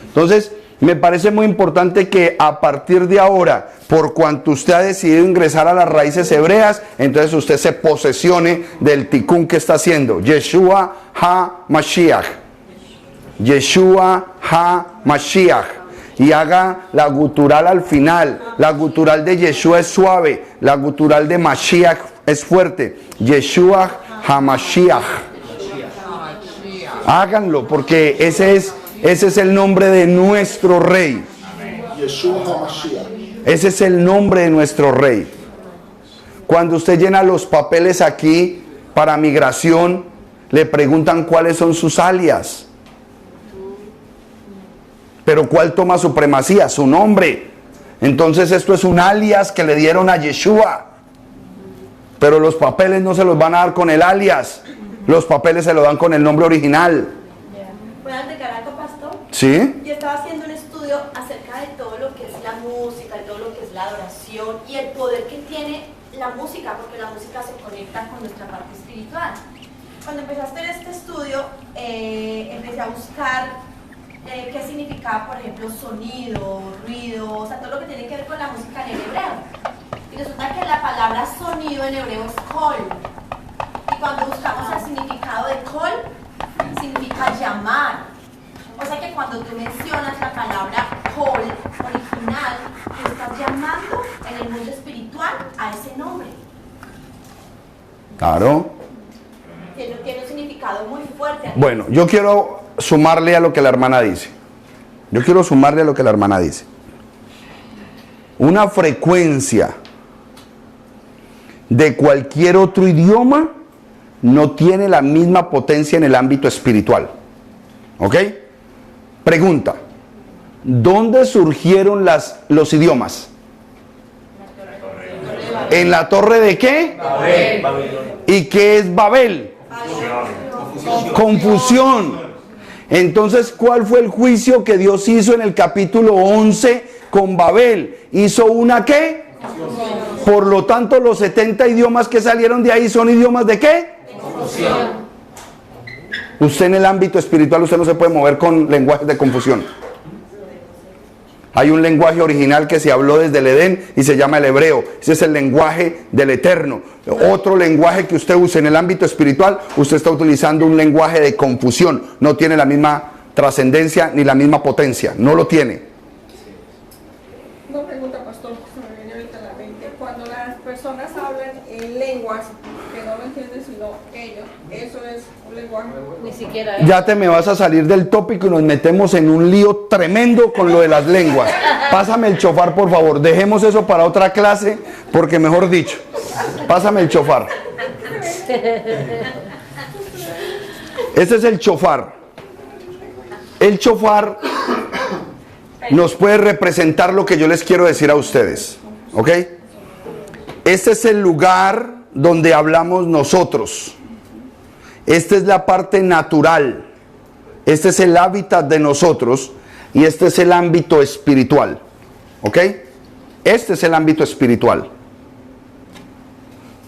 Entonces, me parece muy importante que a partir de ahora, por cuanto usted ha decidido ingresar a las raíces hebreas, entonces usted se posesione del tikkun que está haciendo. Yeshua ha-Mashiach. Yeshua ha-Mashiach. Y haga la gutural al final. La gutural de Yeshua es suave. La gutural de Mashiach es fuerte. Yeshua ha-Mashiach. Háganlo porque ese es el nombre de nuestro rey. Yeshua HaMashiach. Ese es el nombre de nuestro rey. Cuando usted llena los papeles aquí para migración, le preguntan cuáles son sus alias. Pero ¿cuál toma supremacía? Su nombre. Entonces esto es un alias que le dieron a Yeshua. Pero los papeles no se los van a dar con el alias. Los papeles se los dan con el nombre original. ¿Puedo agregar algo, pastor? ¿Sí? Yo estaba haciendo un estudio acerca de todo lo que es la música, de todo lo que es la adoración y el poder que tiene la música, porque la música se conecta con nuestra parte espiritual. Cuando empecé a hacer este estudio, empecé a buscar qué significaba, por ejemplo, sonido, ruido, o sea, todo lo que tiene que ver con la música en el hebreo. Y Y resulta que la palabra sonido en hebreo es kol. Y cuando buscamos el significado de kol, significa llamar. O sea que cuando tú mencionas la palabra kol original, tú estás llamando en el mundo espiritual a ese nombre. Claro. Tiene un significado muy fuerte. Bueno, yo quiero sumarle a lo que la hermana dice. Una frecuencia de cualquier otro idioma no tiene la misma potencia en el ámbito espiritual. ¿Ok? Pregunta. ¿Dónde surgieron los idiomas? ¿En la torre de qué? Babel. ¿Y qué es Babel? Confusión. Entonces, ¿cuál fue el juicio que Dios hizo en el capítulo 11 con Babel? ¿Hizo una qué? Por lo tanto, los 70 idiomas que salieron de ahí son idiomas de qué? Usted en el ámbito espiritual, usted no se puede mover con lenguajes de confusión. Hay un lenguaje original que se habló desde el Edén y se llama el hebreo. Ese es el lenguaje del Eterno. Otro lenguaje que usted use en el ámbito espiritual, usted está utilizando un lenguaje de confusión. No tiene la misma trascendencia ni la misma potencia. No lo tiene. Una pregunta, pastor, que me viene ahorita a la mente. Cuando las personas hablan en lenguas que no lo entienden sino ellos, eso es un lenguaje. Ni siquiera Ya te me vas a salir del tópico y nos metemos en un lío tremendo con lo de las lenguas. Pásame el chofar, por favor. Dejemos eso para otra clase, porque mejor dicho, pásame el chofar. Este es el chofar. El chofar nos puede representar lo que yo les quiero decir a ustedes. ¿Ok? Este es el lugar donde hablamos nosotros. Esta es la parte natural. Este es el hábitat de nosotros. Y este es el ámbito espiritual. ¿Ok? Este es el ámbito espiritual.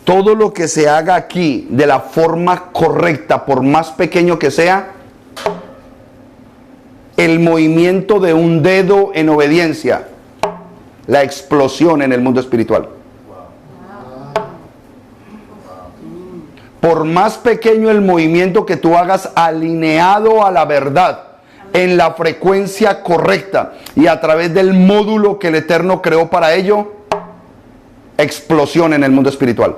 Todo lo que se haga aquí de la forma correcta, por más pequeño que sea, el movimiento de un dedo en obediencia, la explosión en el mundo espiritual. Por más pequeño el movimiento que tú hagas alineado a la verdad, en la frecuencia correcta y a través del módulo que el Eterno creó para ello, explosión en el mundo espiritual.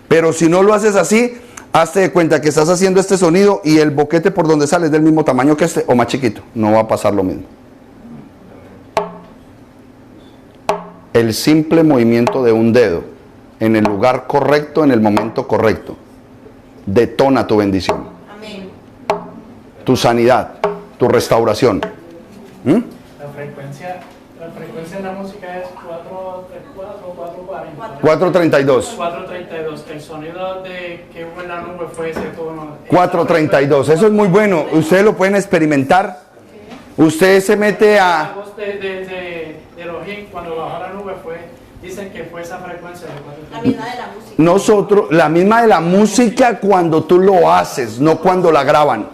Pero si no lo haces así, hazte de cuenta que estás haciendo este sonido y el boquete por donde sale es del mismo tamaño que este o más chiquito. No va a pasar lo mismo. El simple movimiento de un dedo en el lugar correcto, en el momento correcto, detona tu bendición. Amén. Tu sanidad, tu restauración. La frecuencia en la música es 434, 440. 432. 432. El sonido de que hubo en la nube fue ese tono. 432. Eso es muy bueno. Ustedes lo pueden experimentar. Usted se mete La a... voz de Elohim cuando bajó la nube dicen que fue esa frecuencia de 432. La misma de la música. Nosotros, la misma de la música cuando tú lo haces, no cuando la graban.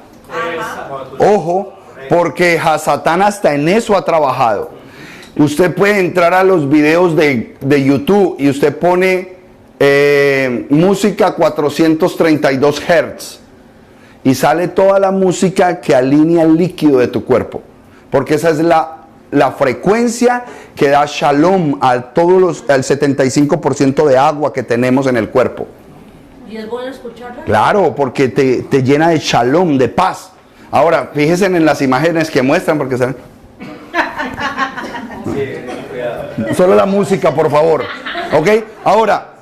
Ojo, porque Hasatán hasta en eso ha trabajado. Usted puede entrar a los videos de YouTube y usted pone música 432 Hz y sale toda la música que alinea el líquido de tu cuerpo, porque esa es la frecuencia que da shalom al 75% de agua que tenemos en el cuerpo. ¿Y es bueno escucharla? Claro, porque te llena de shalom, de paz. Ahora, fíjense en las imágenes que muestran, porque saben. Solo la música, por favor. ¿Ok? Ahora,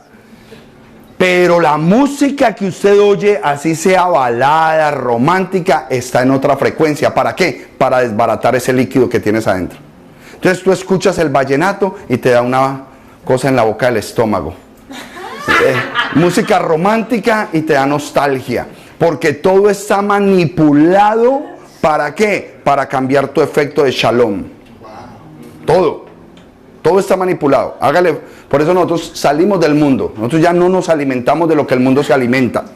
pero la música que usted oye, así sea balada, romántica, está en otra frecuencia. ¿Para qué? Para desbaratar ese líquido que tienes adentro. Entonces tú escuchas el vallenato y te da una cosa en la boca del estómago. Música romántica y te da nostalgia. Porque todo está manipulado. ¿Para qué? Para cambiar tu efecto de shalom. Todo está manipulado. Hágale. Por eso nosotros salimos del mundo. Nosotros ya no nos alimentamos de lo que el mundo se alimenta.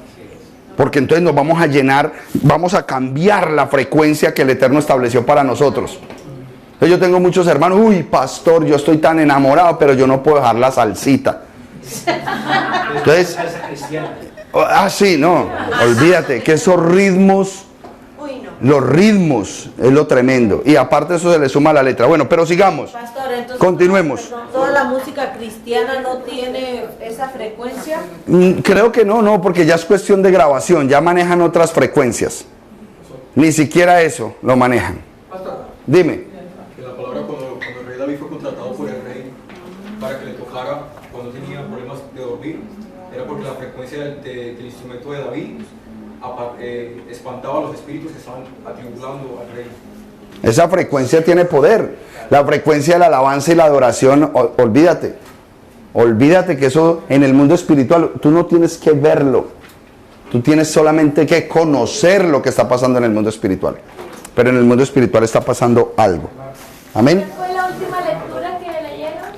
Porque entonces nos vamos a llenar, vamos a cambiar la frecuencia que el Eterno estableció para nosotros. Entonces yo tengo muchos hermanos, uy, pastor, yo estoy tan enamorado, pero yo no puedo dejar la salsita. Entonces, sí, no, olvídate, que esos ritmos, los ritmos es lo tremendo. Y aparte eso se le suma a la letra. Bueno, pero sigamos. Pastor, entonces, continuemos. ¿Toda la música cristiana no tiene esa frecuencia? Creo que no, porque ya es cuestión de grabación, ya manejan otras frecuencias. Ni siquiera eso lo manejan. Dime. Que la palabra cuando el rey David fue contratado por el rey para que le tocara cuando tenía problemas de dormir, era porque la frecuencia del instrumento de David espantaba a los espíritus que estaban atribulando al rey. Esa frecuencia tiene poder. La frecuencia de la alabanza y la adoración, olvídate. Olvídate que eso en el mundo espiritual, tú no tienes que verlo. Tú tienes solamente que conocer lo que está pasando en el mundo espiritual. Pero en el mundo espiritual está pasando algo. Amén. ¿Cuál fue la última lectura que leyeron?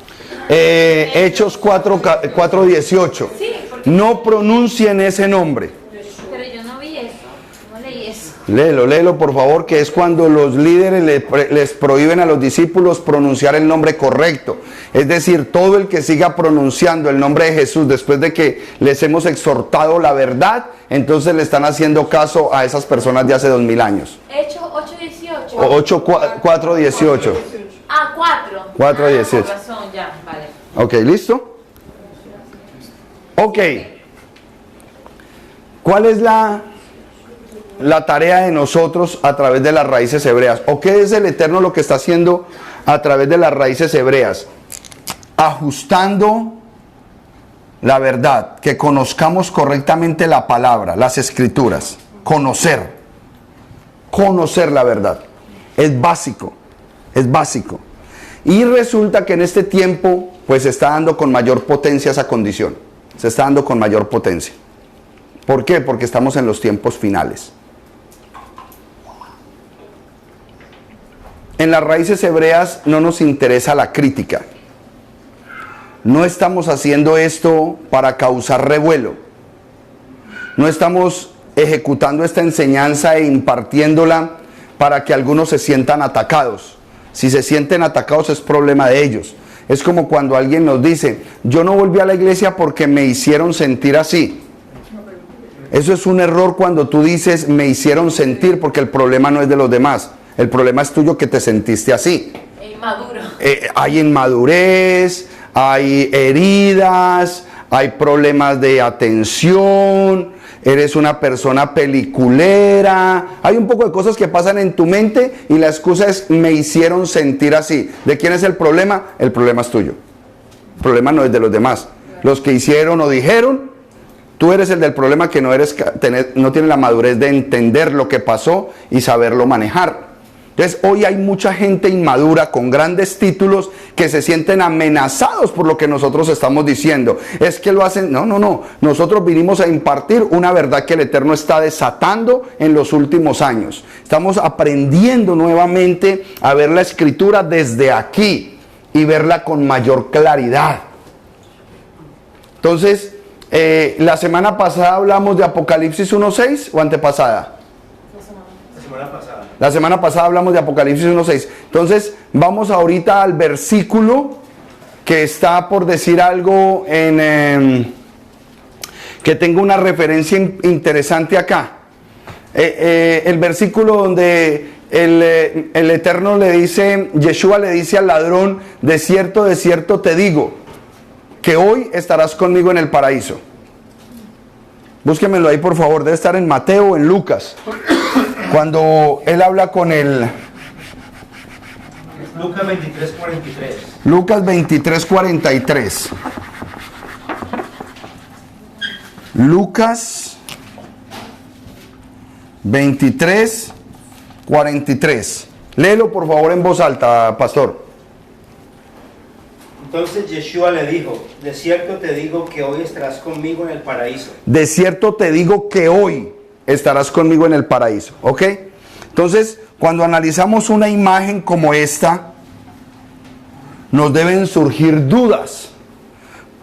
Hechos 4:18. Sí, no pronuncien ese nombre. pero yo no vi eso, no leí eso. Léelo por favor, que es cuando los líderes les prohíben a los discípulos pronunciar el nombre correcto. Es decir, todo el que siga pronunciando el nombre de Jesús después de que les hemos exhortado la verdad, entonces le están haciendo caso a esas personas de hace 2000 años. Hechos 8:18. 4:18. Ah, 4. 4:18. Con razón, ya, vale. Ok, ¿listo? Ok. ¿Cuál es la tarea de nosotros a través de las raíces hebreas? ¿O qué es el Eterno lo que está haciendo a través de las raíces hebreas? Ajustando la verdad, que conozcamos correctamente la palabra, las escrituras, conocer la verdad. Es básico. Y resulta que en este tiempo, pues se está dando con mayor potencia esa condición. Se está dando con mayor potencia. ¿Por qué? Porque estamos en los tiempos finales. En las raíces hebreas no nos interesa la crítica. No estamos haciendo esto para causar revuelo. No estamos ejecutando esta enseñanza e impartiéndola para que algunos se sientan atacados. Si se sienten atacados es problema de ellos. Es como cuando alguien nos dice, yo no volví a la iglesia porque me hicieron sentir así. Eso es un error cuando tú dices, me hicieron sentir, porque el problema no es de los demás. El problema es tuyo que te sentiste así. Inmaduro. Hay inmadurez, hay heridas, hay problemas de atención, eres una persona peliculera, hay un poco de cosas que pasan en tu mente y la excusa es me hicieron sentir así. ¿De quién es el problema? El problema es tuyo. El problema no es de los demás. Los que hicieron o dijeron, tú eres el del problema que no tienes la madurez de entender lo que pasó y saberlo manejar. Entonces hoy hay mucha gente inmadura con grandes títulos que se sienten amenazados por lo que nosotros estamos diciendo. Es que lo hacen, no. Nosotros vinimos a impartir una verdad que el Eterno está desatando en los últimos años. Estamos aprendiendo nuevamente a ver la Escritura desde aquí y verla con mayor claridad. Entonces, la semana pasada hablamos de Apocalipsis 1:6 o antepasada. La semana pasada hablamos de Apocalipsis 1:6. Entonces, vamos ahorita al versículo que está por decir algo que tenga una referencia interesante acá. El versículo donde el Eterno le dice, Yeshua le dice al ladrón, de cierto te digo, que hoy estarás conmigo en el paraíso. Búsquemelo ahí por favor, debe estar en Mateo o en Lucas. Cuando él habla con el... Lucas 23:43. Lucas 23:43. Lucas 23:43. Léelo por favor en voz alta, pastor. Entonces Yeshua le dijo, de cierto te digo que hoy estarás conmigo en el paraíso. De cierto te digo que hoy estarás conmigo en el paraíso, ¿ok? Entonces, cuando analizamos una imagen como esta, nos deben surgir dudas.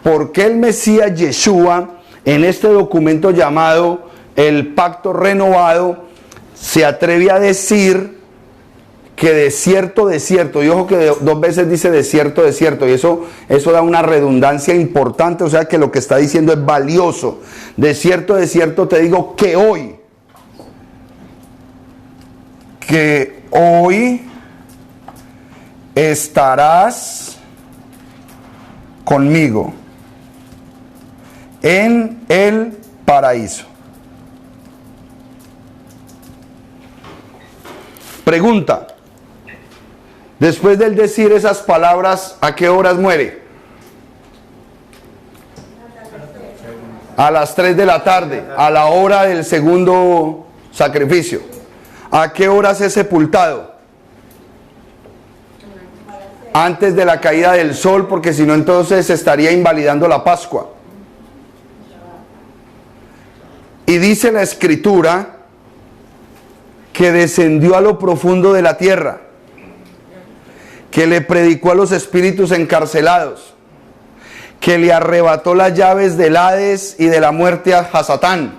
¿Por qué el Mesías Yeshua, en este documento llamado el Pacto Renovado, se atreve a decir que de cierto, y ojo que dos veces dice de cierto, y eso da una redundancia importante, o sea que lo que está diciendo es valioso. De cierto te digo que hoy estarás conmigo en el paraíso. Pregunta: después de decir esas palabras, ¿a qué horas muere? A las 3 de la tarde, a la hora del segundo sacrificio. ¿A qué horas es sepultado? Antes de la caída del sol, porque si no entonces estaría invalidando la Pascua. Y dice la Escritura que descendió a lo profundo de la tierra, que le predicó a los espíritus encarcelados, que le arrebató las llaves del Hades y de la muerte a Satán,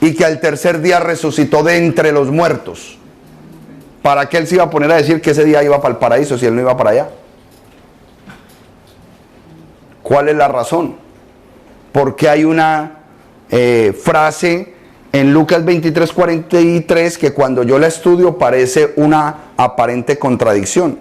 y que al tercer día resucitó de entre los muertos. ¿Para qué él se iba a poner a decir que ese día iba para el paraíso si él no iba para allá? ¿Cuál es la razón? Porque hay una frase en Lucas 23:43 que cuando yo la estudio parece una aparente contradicción.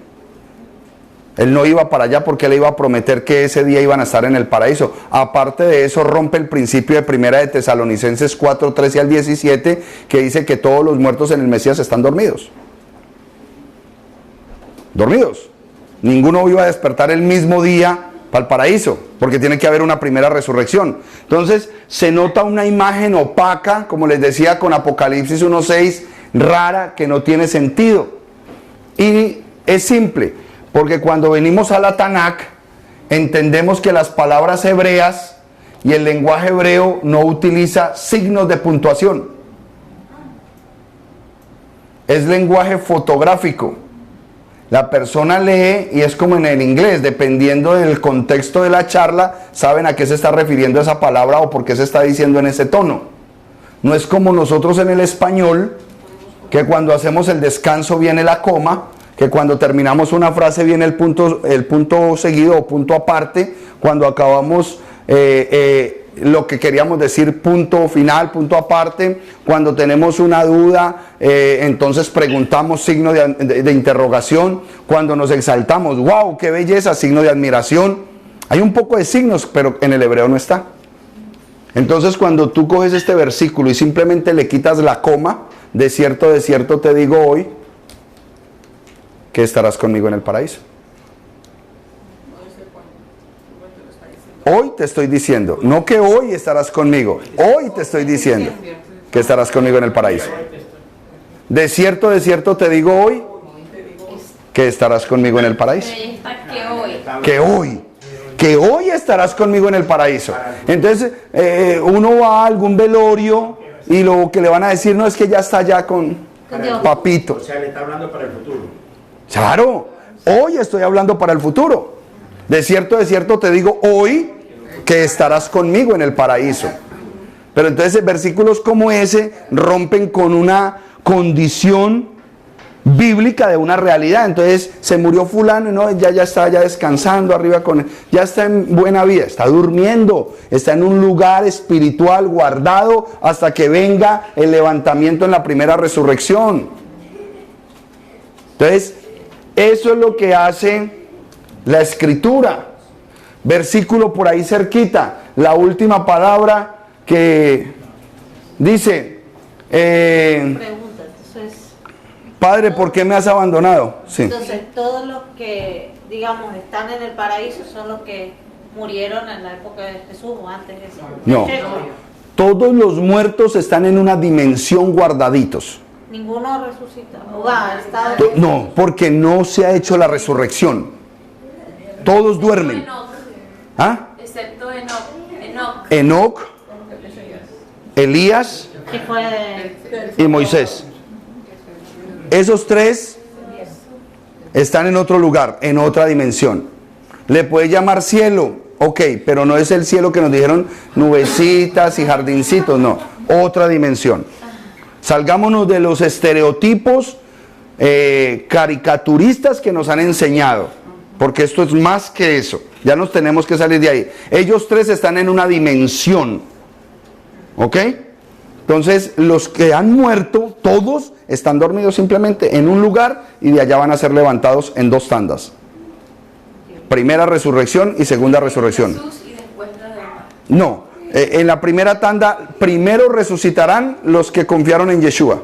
Él no iba para allá porque él iba a prometer que ese día iban a estar en el paraíso. Aparte de eso, rompe el principio de Primera de Tesalonicenses 4:13 al 17, que dice que todos los muertos en el Mesías están dormidos. Dormidos. Ninguno iba a despertar el mismo día para el paraíso, porque tiene que haber una primera resurrección. Entonces, se nota una imagen opaca, como les decía, con Apocalipsis 1:6, rara, que no tiene sentido. Y es simple, porque cuando venimos a la Tanakh, entendemos que las palabras hebreas y el lenguaje hebreo no utiliza signos de puntuación. Es lenguaje fotográfico. La persona lee y es como en el inglés, dependiendo del contexto de la charla, saben a qué se está refiriendo esa palabra o por qué se está diciendo en ese tono. No es como nosotros en el español, que cuando hacemos el descanso viene la coma, que cuando terminamos una frase viene el punto seguido o punto aparte, cuando acabamos lo que queríamos decir, punto final, punto aparte. Cuando tenemos una duda, entonces preguntamos, signo de interrogación. Cuando nos exaltamos, wow, qué belleza, signo de admiración. Hay un poco de signos, pero en el hebreo no está. Entonces cuando tú coges este versículo y simplemente le quitas la coma, de cierto te digo hoy, que estarás conmigo en el paraíso. Hoy te estoy diciendo, no que hoy estarás conmigo, hoy te estoy diciendo que estarás conmigo en el paraíso. De cierto te digo hoy que estarás conmigo en el paraíso. Que hoy estarás conmigo en el paraíso. Entonces uno va a algún velorio y lo que le van a decir no es que ya está allá con papito. O sea, le está hablando para el futuro. Claro, hoy estoy hablando para el futuro. De cierto te digo hoy que estarás conmigo en el paraíso. Pero entonces versículos como ese rompen con una condición bíblica de una realidad. Entonces se murió fulano y no, ya está ya descansando arriba con él, ya está en buena vida, está durmiendo, está en un lugar espiritual guardado hasta que venga el levantamiento en la primera resurrección. Entonces eso es lo que hace la Escritura. Versículo por ahí cerquita, la última palabra que dice, Padre, ¿por qué me has abandonado? Sí. Entonces, todos los que, digamos, están en el paraíso son los que murieron en la época de Jesús o antes de Jesús. No, todos los muertos están en una dimensión guardaditos. Ninguno resucita. No, porque no se ha hecho la resurrección. Todos duermen. ¿Ah? Excepto Enoc. Enoc, Elías y Moisés. Esos tres están en otro lugar, en otra dimensión. Le puede llamar cielo, ok, pero no es el cielo que nos dijeron nubecitas y jardincitos, no, otra dimensión. Salgámonos de los estereotipos caricaturistas que nos han enseñado, porque esto es más que eso, ya nos tenemos que salir de ahí. Ellos tres están en una dimensión, ¿ok? Entonces los que han muerto, todos están dormidos simplemente en un lugar y de allá van a ser levantados en 2 tandas. Primera resurrección y segunda resurrección. No, en la primera tanda primero resucitarán los que confiaron en Yeshua.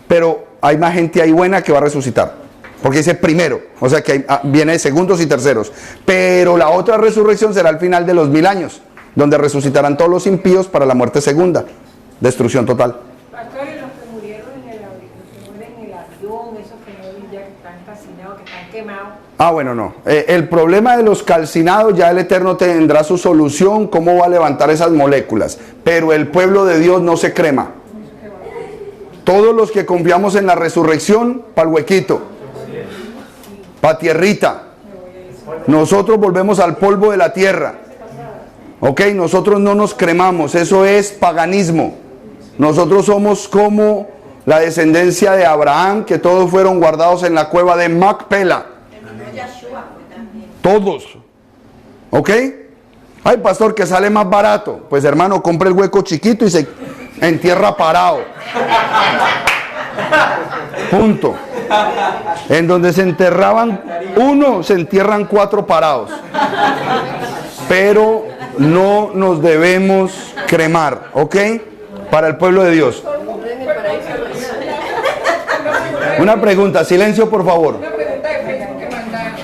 Pero hay más gente ahí buena que va a resucitar. Porque dice primero, o sea que viene segundos y terceros. Pero la otra resurrección será al final de los 1000 años, donde resucitarán todos los impíos para la muerte segunda. Destrucción total. Pastor, y los que murieron en el avión, esos que no ya están calcinados, que están quemados. Ah, bueno, no. El problema de los calcinados ya el Eterno tendrá su solución, cómo va a levantar esas moléculas. Pero el pueblo de Dios no se crema. Todos los que confiamos en la resurrección, para el huequito, para tierrita. Nosotros volvemos al polvo de la tierra. Ok, nosotros no nos cremamos, eso es paganismo. Nosotros somos como la descendencia de Abraham, que todos fueron guardados en la cueva de Macpela. Todos. ¿Ok? Ay, pastor, que sale más barato. Pues hermano, compre el hueco chiquito y se entierra parado. Punto. En donde se enterraban uno, se entierran 4 parados. Pero no nos debemos cremar, ¿ok? Para el pueblo de Dios. Una pregunta, silencio por favor. Una pregunta de Facebook que mandaron.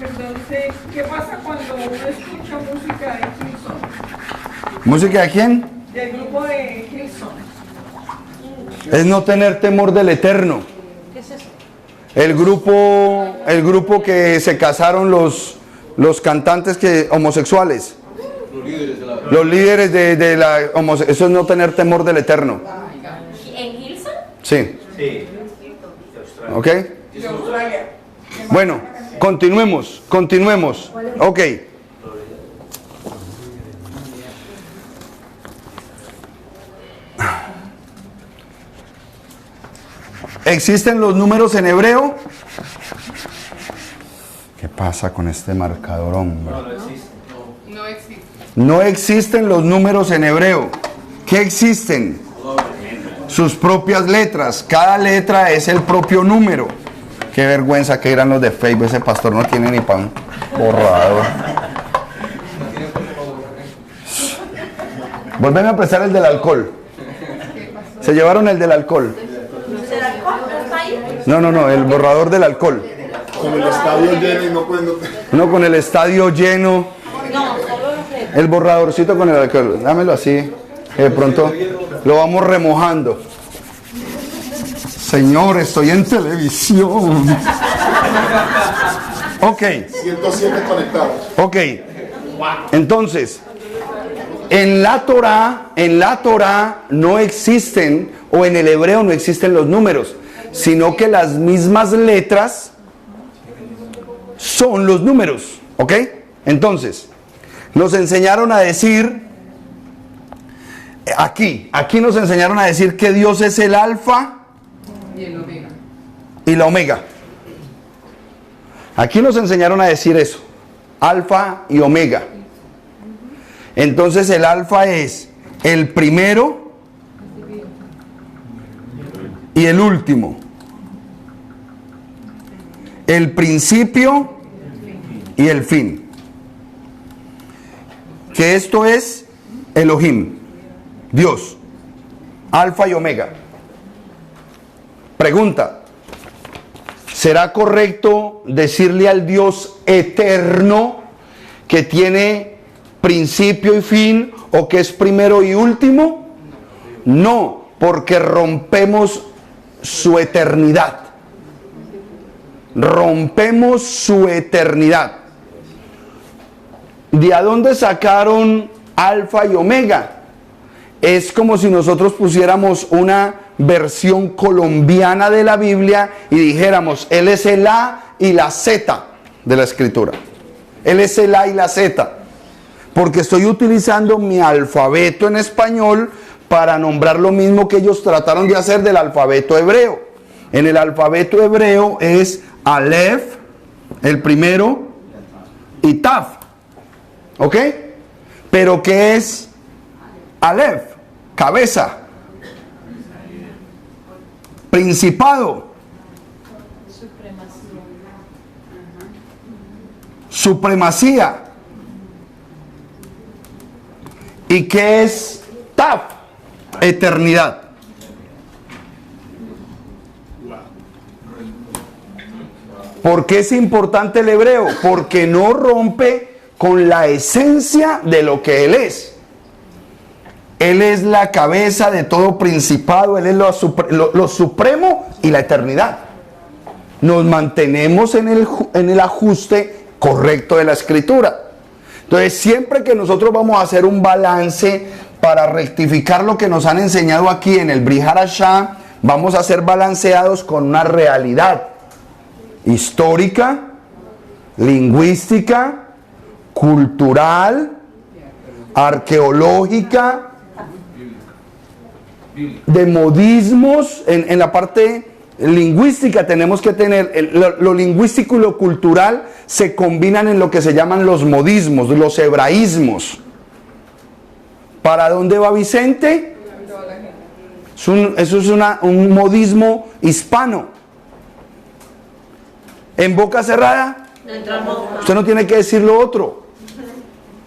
Entonces, ¿qué pasa cuando uno escucha música de Hillsong? ¿Música de quién? Del grupo de Hillsong. Es no tener temor del Eterno. ¿Qué es eso? El grupo que se casaron los cantantes homosexuales. Los líderes de la homosexualidad. Eso es no tener temor del Eterno. ¿En Hilson? Sí. Sí. ¿Ok? Bueno, continuemos. Ok. ¿Existen los números en hebreo? ¿Qué pasa con este marcador, hombre? No existe. No existen los números en hebreo. ¿Qué existen? Sus propias letras. Cada letra es el propio número. Qué vergüenza que eran los de Facebook. Ese pastor no tiene ni pan borrador. Volveme a prestar el del alcohol. Se llevaron el del alcohol. No, el borrador del alcohol. Con el estadio lleno y no pueden... No, con el estadio lleno. El borradorcito con el alcohol. Dámelo así. De pronto lo vamos remojando. Señor, estoy en televisión. Ok. 107 conectados. Ok. Entonces, en la Torá no existen, o en el hebreo no existen los números, sino que las mismas letras son los números. ¿Ok? Entonces, nos enseñaron a decir, aquí nos enseñaron a decir que Dios es el alfa y la omega. Aquí nos enseñaron a decir eso, alfa y omega. Entonces el alfa es el primero y el último, el principio y el fin. Que esto es Elohim, Dios, alfa y omega. Pregunta: ¿será correcto decirle al Dios eterno que tiene principio y fin, o que es primero y último? No, porque rompemos su eternidad. Rompemos su eternidad. ¿De a dónde sacaron alfa y omega? Es como si nosotros pusiéramos una versión colombiana de la Biblia y dijéramos, Él es el A y la Z de la Escritura. Él es el A y la Z. Porque estoy utilizando mi alfabeto en español para nombrar lo mismo que ellos trataron de hacer del alfabeto hebreo. En el alfabeto hebreo es Aleph, el primero, y Taf. ¿Ok? Pero ¿qué es Aleph? Cabeza. Principado. Supremacía. ¿Y qué es Taf? Eternidad. ¿Por qué es importante el hebreo? Porque no rompe con la esencia de lo que Él es. Él es la cabeza de todo principado, Él es lo supremo y la eternidad. Nos mantenemos en el ajuste correcto de la escritura. Entonces, siempre que nosotros vamos a hacer un balance para rectificar lo que nos han enseñado aquí en el Brit Hadashah, vamos a ser balanceados con una realidad histórica, lingüística, cultural, arqueológica, de modismos. En la parte lingüística tenemos que tener lo lingüístico y lo cultural se combinan en lo que se llaman los modismos, los hebraísmos. ¿Para dónde va Vicente? Eso es un modismo hispano. En boca cerrada, usted no tiene que decir lo otro,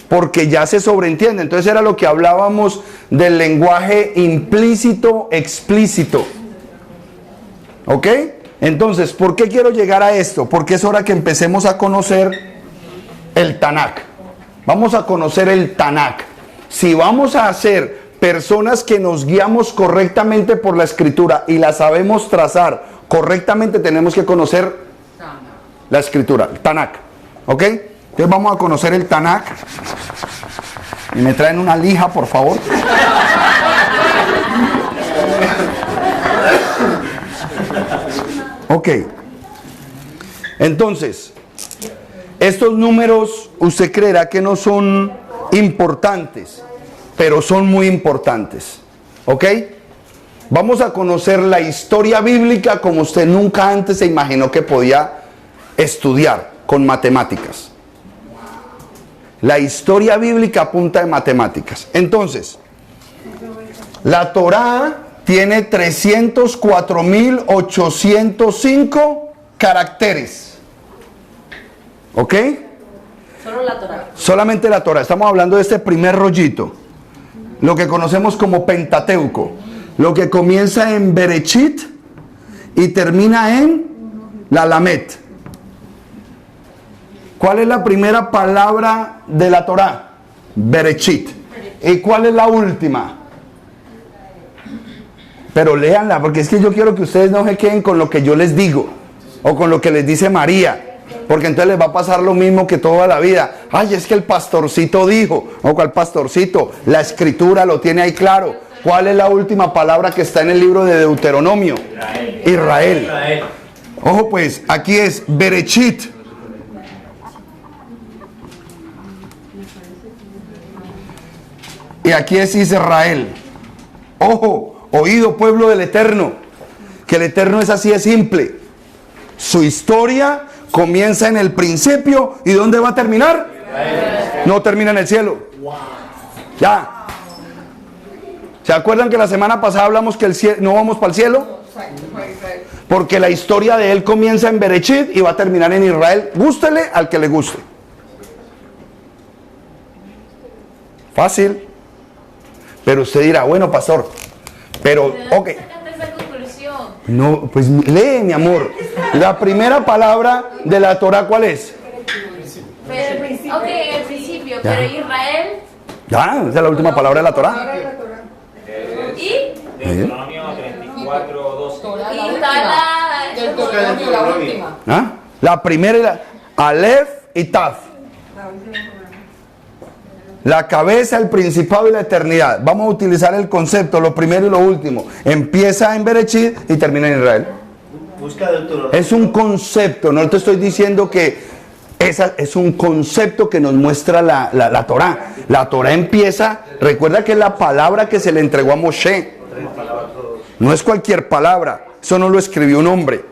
porque ya se sobreentiende. Entonces era lo que hablábamos del lenguaje implícito, explícito. ¿Ok? Entonces, ¿por qué quiero llegar a esto? Porque es hora que empecemos a conocer el Tanakh. Vamos a conocer el Tanakh. Si vamos a ser personas que nos guiamos correctamente por la escritura y la sabemos trazar correctamente, tenemos que conocer la escritura, el Tanakh. ¿Ok? Entonces vamos a conocer el Tanakh. Y me traen una lija, por favor. Ok. Entonces, estos números, usted creerá que no son importantes, pero son muy importantes. ¿Ok? Vamos a conocer la historia bíblica como usted nunca antes se imaginó que podía estudiar con matemáticas. La historia bíblica a punta de matemáticas. Entonces, la Torá tiene 304.805 caracteres. ¿Ok? Solo la Torá. Solamente la Torá. Estamos hablando de este primer rollito. Lo que conocemos como Pentateuco. Lo que comienza en Berechit y termina en la Lamed. ¿Cuál es la primera palabra de la Torá? Berechit. ¿Y cuál es la última? Pero léanla, porque es que yo quiero que ustedes no se queden con lo que yo les digo o con lo que les dice María, porque entonces les va a pasar lo mismo que toda la vida. Ay, es que el pastorcito dijo. ¿O cuál pastorcito? La escritura lo tiene ahí claro. ¿Cuál es la última palabra que está en el libro de Deuteronomio? Israel. Ojo pues, aquí es Berechit. Y aquí es Israel. Ojo, oído pueblo del Eterno, que el Eterno es así de simple. Su historia comienza en el principio. ¿Y dónde va a terminar? No termina en el cielo. Ya. ¿Se acuerdan que la semana pasada hablamos que el cielo, no vamos para el cielo? Porque la historia de él comienza en Berechit y va a terminar en Israel. Gústele al que le guste. Fácil. Pero usted dirá, bueno, pastor, pero, ok. No, pues lee, mi amor. La primera palabra de la Torah, ¿cuál es? Ok, el principio, pero Israel. Ya, esa es la última palabra de la Torah. ¿Y? Deuteronomio 34:12. Y está la última. ¿Ah? La primera, era Aleph y Taf. La cabeza, el principado y la eternidad. Vamos a utilizar el concepto, lo primero y lo último. Empieza en Berechit y termina en Israel. Busca Deuteronomio. Es un concepto, no te estoy diciendo que Esa es un concepto que nos muestra la Torá. La Torá empieza, recuerda que es la palabra que se le entregó a Moshe. No es cualquier palabra, eso no lo escribió un hombre.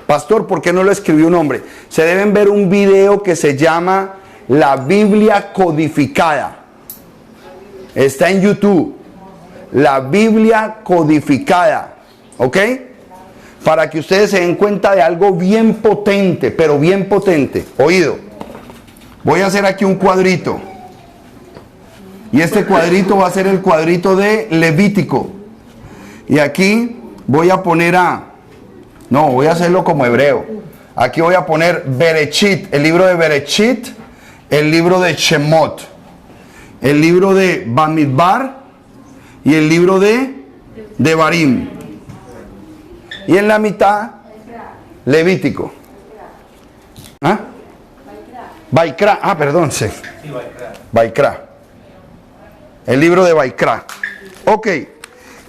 Pastor, ¿por qué no lo escribió un hombre? Se deben ver un video que se llama La Biblia Codificada. Está en YouTube. La Biblia Codificada. ¿Ok? Para que ustedes se den cuenta de algo bien potente, pero bien potente. Oído. Voy a hacer aquí un cuadrito. Y este cuadrito va a ser el cuadrito de Levítico. Y aquí voy a poner no, voy a hacerlo como hebreo. Aquí voy a poner Berechit, el libro de Berechit, el libro de Shemot, el libro de Bamidbar y el libro de Devarim. Y en la mitad, Levítico. ¿Ah? Baikra. Ah, perdón, sí. Baikra. El libro de Baikra. Ok.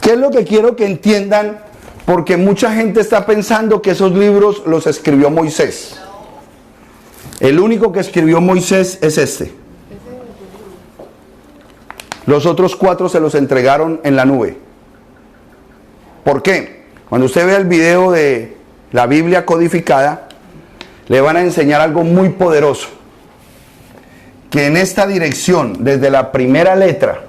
¿Qué es lo que quiero que entiendan? Porque mucha gente está pensando que esos libros los escribió Moisés. El único que escribió Moisés es este. Los otros 4 se los entregaron en la nube. ¿Por qué? Cuando usted vea el video de la Biblia codificada, le van a enseñar algo muy poderoso. Que en esta dirección, desde la primera letra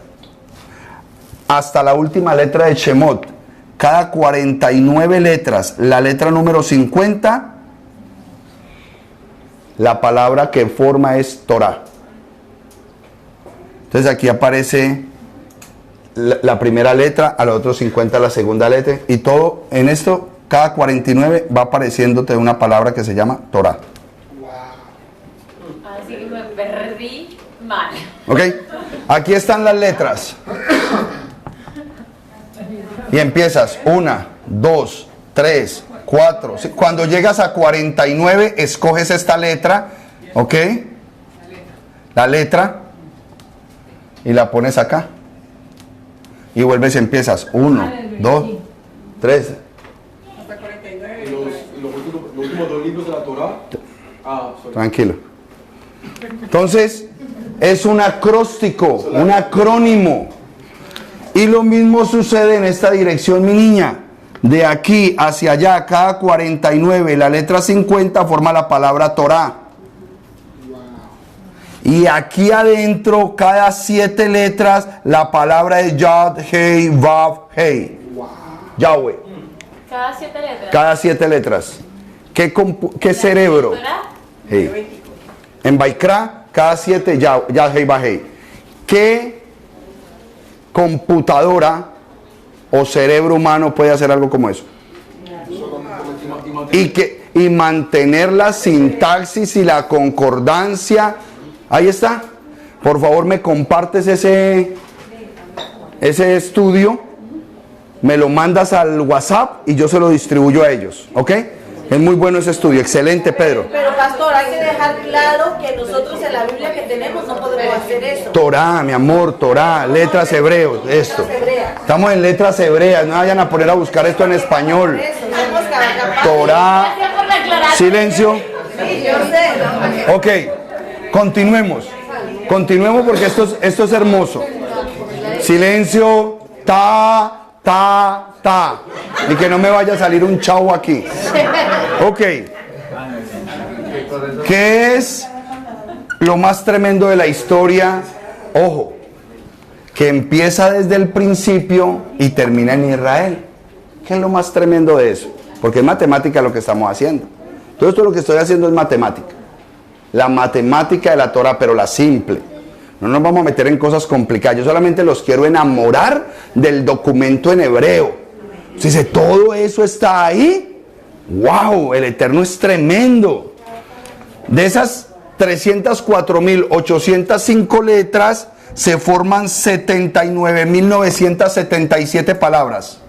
hasta la última letra de Shemot, cada 49 letras, la letra número 50, la palabra que forma es Torah. Entonces aquí aparece la primera letra, a los otros 50 la segunda letra, y todo en esto, cada 49 va apareciéndote una palabra que se llama Torah. Así que me perdí mal. ¿Ok? Aquí están las letras. Y empiezas 1, 2, 3, 4. Cuando llegas a 49, escoges esta letra, ¿ok? La letra, y la pones acá. Y vuelves y empiezas 1, 2, 3. Los últimos 2 libros de la Torá. Tranquilo. Entonces, es un acróstico, un acrónimo. Y lo mismo sucede en esta dirección, mi niña. De aquí hacia allá, cada 49, la letra 50 forma la palabra Torah. Y aquí adentro, cada 7 letras, la palabra es Yad, Hei, Vav, Hei. Yahweh. Cada 7 letras. Cada 7 letras. ¿Qué cerebro? Hey. En Baikra, cada 7 Yad, Hei, Vav, Hei. ¿Qué computadora o cerebro humano puede hacer algo como eso? Y mantener la sintaxis y la concordancia. Ahí está. Por favor, me compartes ese estudio, me lo mandas al WhatsApp y yo se lo distribuyo a ellos, ¿ok? Es muy bueno ese estudio, excelente, Pedro. Pero pastor, hay que dejar claro que nosotros en la Biblia que tenemos no podemos hacer eso. Torah, mi amor, Torah, letras hebreos, esto. Estamos en letras hebreas, no vayan a poner a buscar esto en español. Torah, silencio. Ok, continuemos porque esto es hermoso. Silencio, ta. Y que no me vaya a salir un chavo aquí. Ok. ¿Qué es lo más tremendo de la historia? Ojo, que empieza desde el principio y termina en Israel. ¿Qué es lo más tremendo de eso? Porque es matemática lo que estamos haciendo. Todo esto lo que estoy haciendo es matemática. La matemática de la Torah, pero la simple. No nos vamos a meter en cosas complicadas. Yo solamente los quiero enamorar del documento en hebreo. Si dice, todo eso está ahí. ¡Wow! El Eterno es tremendo. De esas 304.805 letras, se forman 79.977 palabras.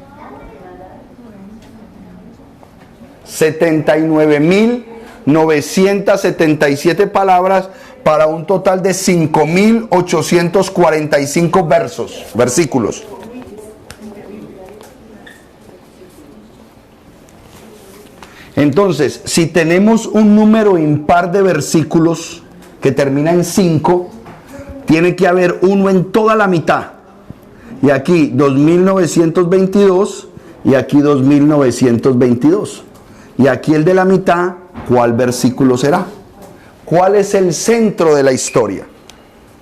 79.977 palabras para un total de 5.845 versículos. Entonces, si tenemos un número impar de versículos que termina en 5, tiene que haber uno en toda la mitad. Y aquí 2922 y aquí 2922. Y aquí el de la mitad, ¿cuál versículo será? ¿Cuál es el centro de la historia?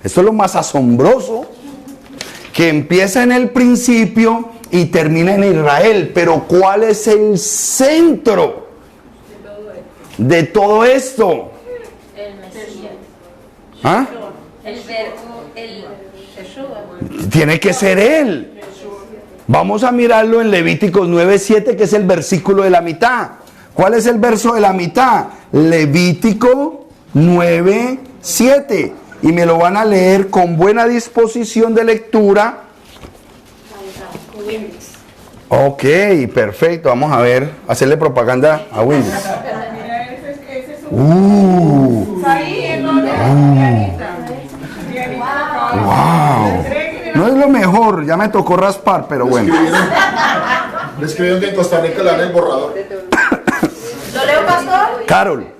Esto es lo más asombroso, que empieza en el principio y termina en Israel. Pero ¿cuál es el centro de todo esto? El Mesías. ¿Ah? El verbo, el Jesús. Tiene que ser él. Vamos a mirarlo en Levíticos 9:7, que es el versículo de la mitad. ¿Cuál es el verso de la mitad? Levítico 9:7. Y me lo van a leer con buena disposición de lectura. Ok, perfecto. Vamos a ver, hacerle propaganda a Windows. Wow. No es lo mejor, ya me tocó raspar, pero bueno. Le escribieron que en Costa Rica le dan el borrador. ¿Lo leo, pastor?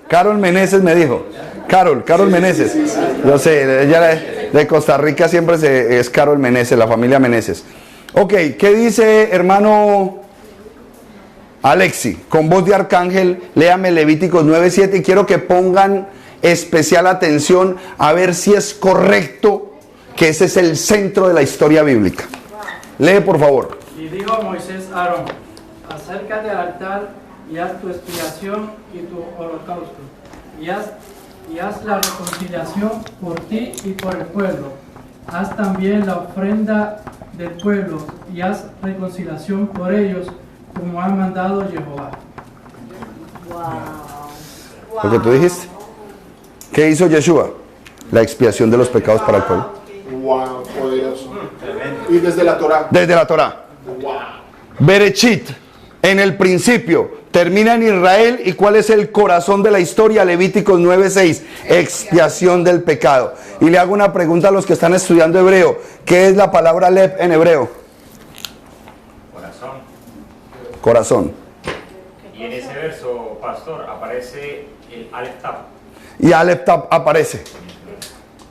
Carol Meneses me dijo. Carol Meneses. Yo sé, ella de Costa Rica siempre es Carol Meneses, la familia Meneses. Ok, ¿qué dice hermano Alexi? Con voz de arcángel, léame Levíticos 9:7 y quiero que pongan especial atención a ver si es correcto que ese es el centro de la historia bíblica. Lee, por favor. Y dijo Moisés a Aarón: acércate al altar y haz tu expiación y tu holocausto, y haz la reconciliación por ti y por el pueblo. Haz también la ofrenda del pueblo y haz reconciliación por ellos, como ha mandado Jehová. Lo que tú dijiste. ¿Qué hizo Yeshua? La expiación de los pecados para el pueblo. Wow, poderoso. Y desde la Torá. Desde la Torá. Wow. Berechit, en el principio, termina en Israel. ¿Y cuál es el corazón de la historia? Levíticos 9:6, expiación del pecado. Y le hago una pregunta a los que están estudiando hebreo. ¿Qué es la palabra lev en hebreo? Corazón. Corazón. Y en ese verso, pastor, aparece el Aleph Tav. Y Aleph Tav aparece.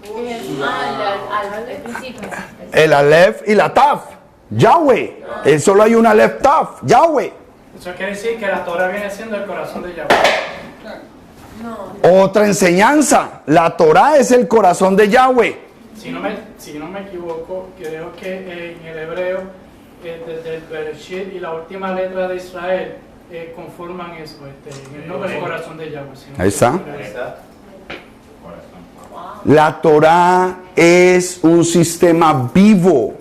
Al principio. El Aleph y la Tav. Yahweh. Solo hay un Aleph Tav. Yahweh. Eso quiere decir que la Torah viene siendo el corazón de Yahweh. Otra enseñanza. La Torah es el corazón de Yahweh. Si no me equivoco, creo que en el hebreo, desde el Bereshit y la última letra de Israel, conforman eso, el nombre del corazón de Yahweh. Si no Ahí está. Ahí está. La Torá es un sistema vivo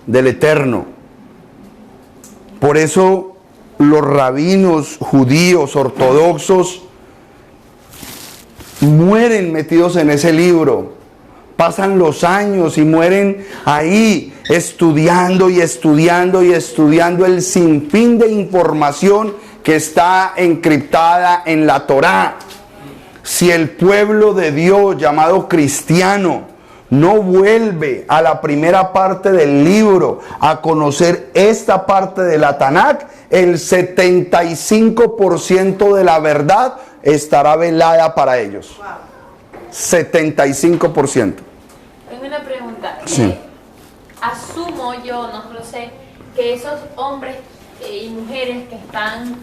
del Eterno. Por eso los rabinos judíos ortodoxos mueren metidos en ese libro. Pasan los años y mueren ahí estudiando y estudiando y estudiando el sinfín de información que está encriptada en la Torá. Si el pueblo de Dios llamado cristiano no vuelve a la primera parte del libro a conocer esta parte de la Tanakh, el 75% de la verdad estará velada para ellos. 75%. Tengo una pregunta. Sí. Asumo yo, no lo sé, que esos hombres y mujeres que están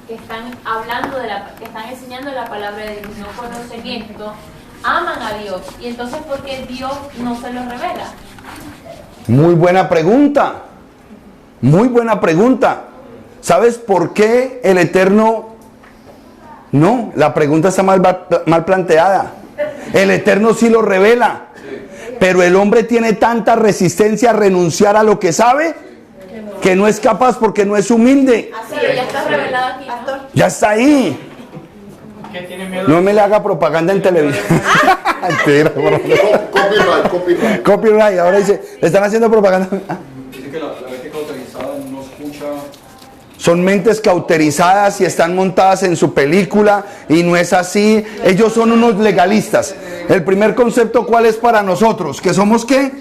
hablando que están enseñando la palabra de Dios, no conocen esto, aman a Dios, y entonces ¿por qué Dios no se los revela? Muy buena pregunta. Muy buena pregunta. ¿Sabes por qué el Eterno? No, la pregunta está mal planteada. El Eterno sí lo revela, pero el hombre tiene tanta resistencia a renunciar a lo que sabe que no es capaz porque no es humilde. Así, ya está revelado aquí, ¿no? Ya está ahí. No me le haga propaganda en televisión. Copyright. Copyright. Ahora dice, le están haciendo propaganda. Dice que la mente cauterizada no escucha. Son mentes cauterizadas y están montadas en su película y no es así. Ellos son unos legalistas. El primer concepto, ¿cuál es para nosotros? ¿Que somos qué?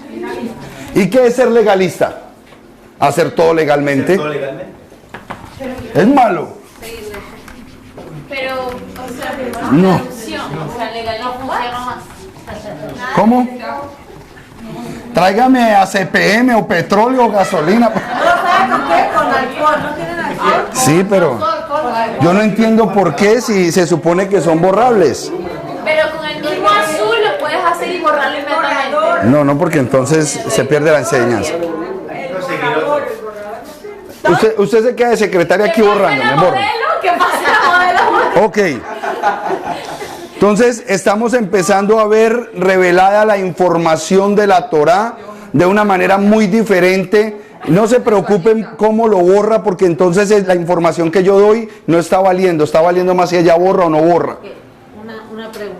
¿Y qué es ser legalista? Hacer todo legalmente. Es malo. Pero, o sea, No. o sea, legalismo funciona más. ¿Cómo? Tráigame a CPM o petróleo o gasolina. ¿No sabe con qué? Con alcohol, ¿no tienen alcohol? Sí, pero yo no entiendo por qué si se supone que son borrables. Pero con el mismo azul lo puedes hacer y borrarlo inmediatamente. No, porque entonces se pierde la enseñanza. Usted se queda de secretaria aquí borrando, me borra. ¿Qué pasa, modelo? Ok. Entonces estamos empezando a ver revelada la información de la Torá de una manera muy diferente. No se preocupen cómo lo borra, porque entonces la información que yo doy no está valiendo más si ella borra o no borra. Una pregunta.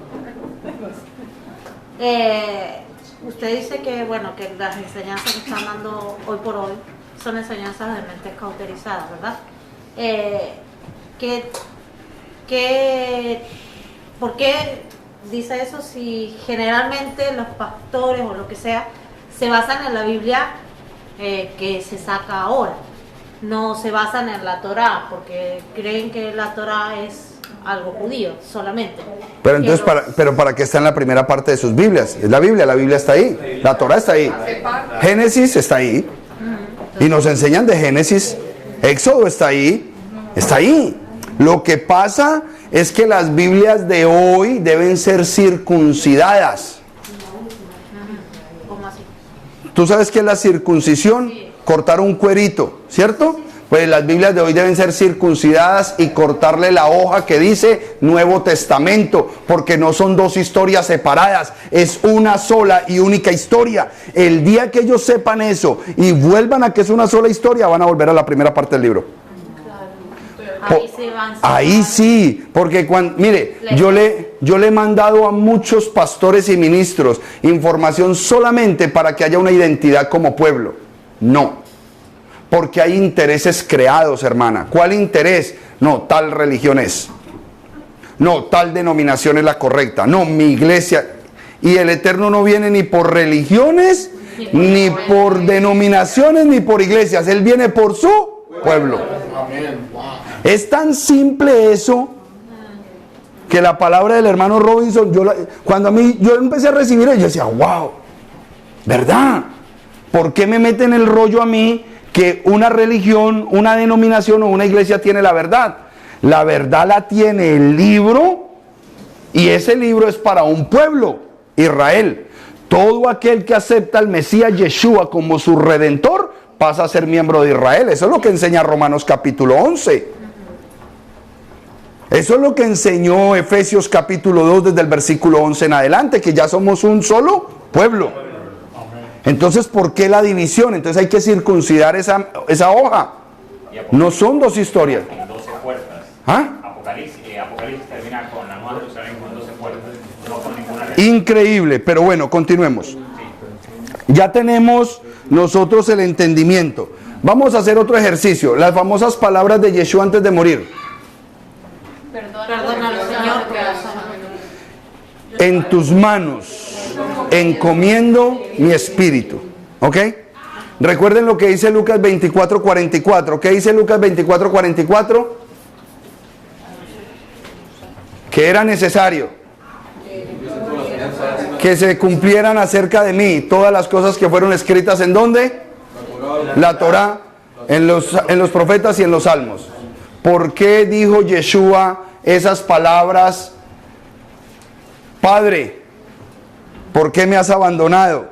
Usted dice que, bueno, que las enseñanzas que están dando hoy por hoy son enseñanzas de mentes cauterizadas, ¿verdad? ¿Por qué dice eso si generalmente los pastores o lo que sea se basan en la Biblia que se saca ahora? No se basan en la Torá, porque creen que la Torá es algo judío solamente. Pero entonces, ¿para qué está en la primera parte de sus Biblias? Es la Biblia está ahí, la Torá está ahí, Génesis está ahí, y nos enseñan de Génesis, Éxodo está ahí. Lo que pasa es que las Biblias de hoy deben ser circuncidadas. ¿Cómo así? ¿Tú sabes qué es la circuncisión? Cortar un cuerito, ¿cierto? Pues las Biblias de hoy deben ser circuncidadas y cortarle la hoja que dice Nuevo Testamento, porque no son dos historias separadas, es una sola y única historia. El día que ellos sepan eso y vuelvan a que es una sola historia, van a volver a la primera parte del libro. Ahí sí, porque mire, yo le he mandado a muchos pastores y ministros información solamente para que haya una identidad como pueblo. No, porque hay intereses creados, hermana. ¿Cuál interés? No, tal religión es. No, tal denominación es la correcta. No, mi iglesia. Y el Eterno no viene ni por religiones, ni por denominaciones, ni por iglesias. Él viene por su pueblo. Es tan simple eso que la palabra del hermano Robinson, cuando yo empecé a recibir, yo decía, wow, ¿verdad? ¿Por qué me meten el rollo a mí que una religión, una denominación o una iglesia tiene la verdad? La verdad la tiene el libro, y ese libro es para un pueblo, Israel. Todo aquel que acepta al Mesías Yeshua como su redentor pasa a ser miembro de Israel. Eso es lo que enseña Romanos capítulo 11. Eso es lo que enseñó Efesios capítulo 2 desde el versículo 11 en adelante, que ya somos un solo pueblo. Entonces, ¿por qué la división? Entonces hay que circuncidar esa hoja. No son dos historias. 12 puertas. ¿Ah? Apocalipsis termina con la Nueva Jerusalén con 12 puertas, no con ninguna. Increíble, pero bueno, continuemos. Ya tenemos nosotros el entendimiento. Vamos a hacer otro ejercicio. Las famosas palabras de Yeshua antes de morir. Perdona al Señor. En tus manos encomiendo mi espíritu. ¿Ok? Recuerden lo que dice Lucas 24:44. ¿Qué dice Lucas 24:44? Que era necesario que se cumplieran acerca de mí todas las cosas que fueron escritas ¿en dónde? La Torá, en los profetas y en los salmos. ¿Por qué dijo Yeshua esas palabras? Padre, ¿por qué me has abandonado?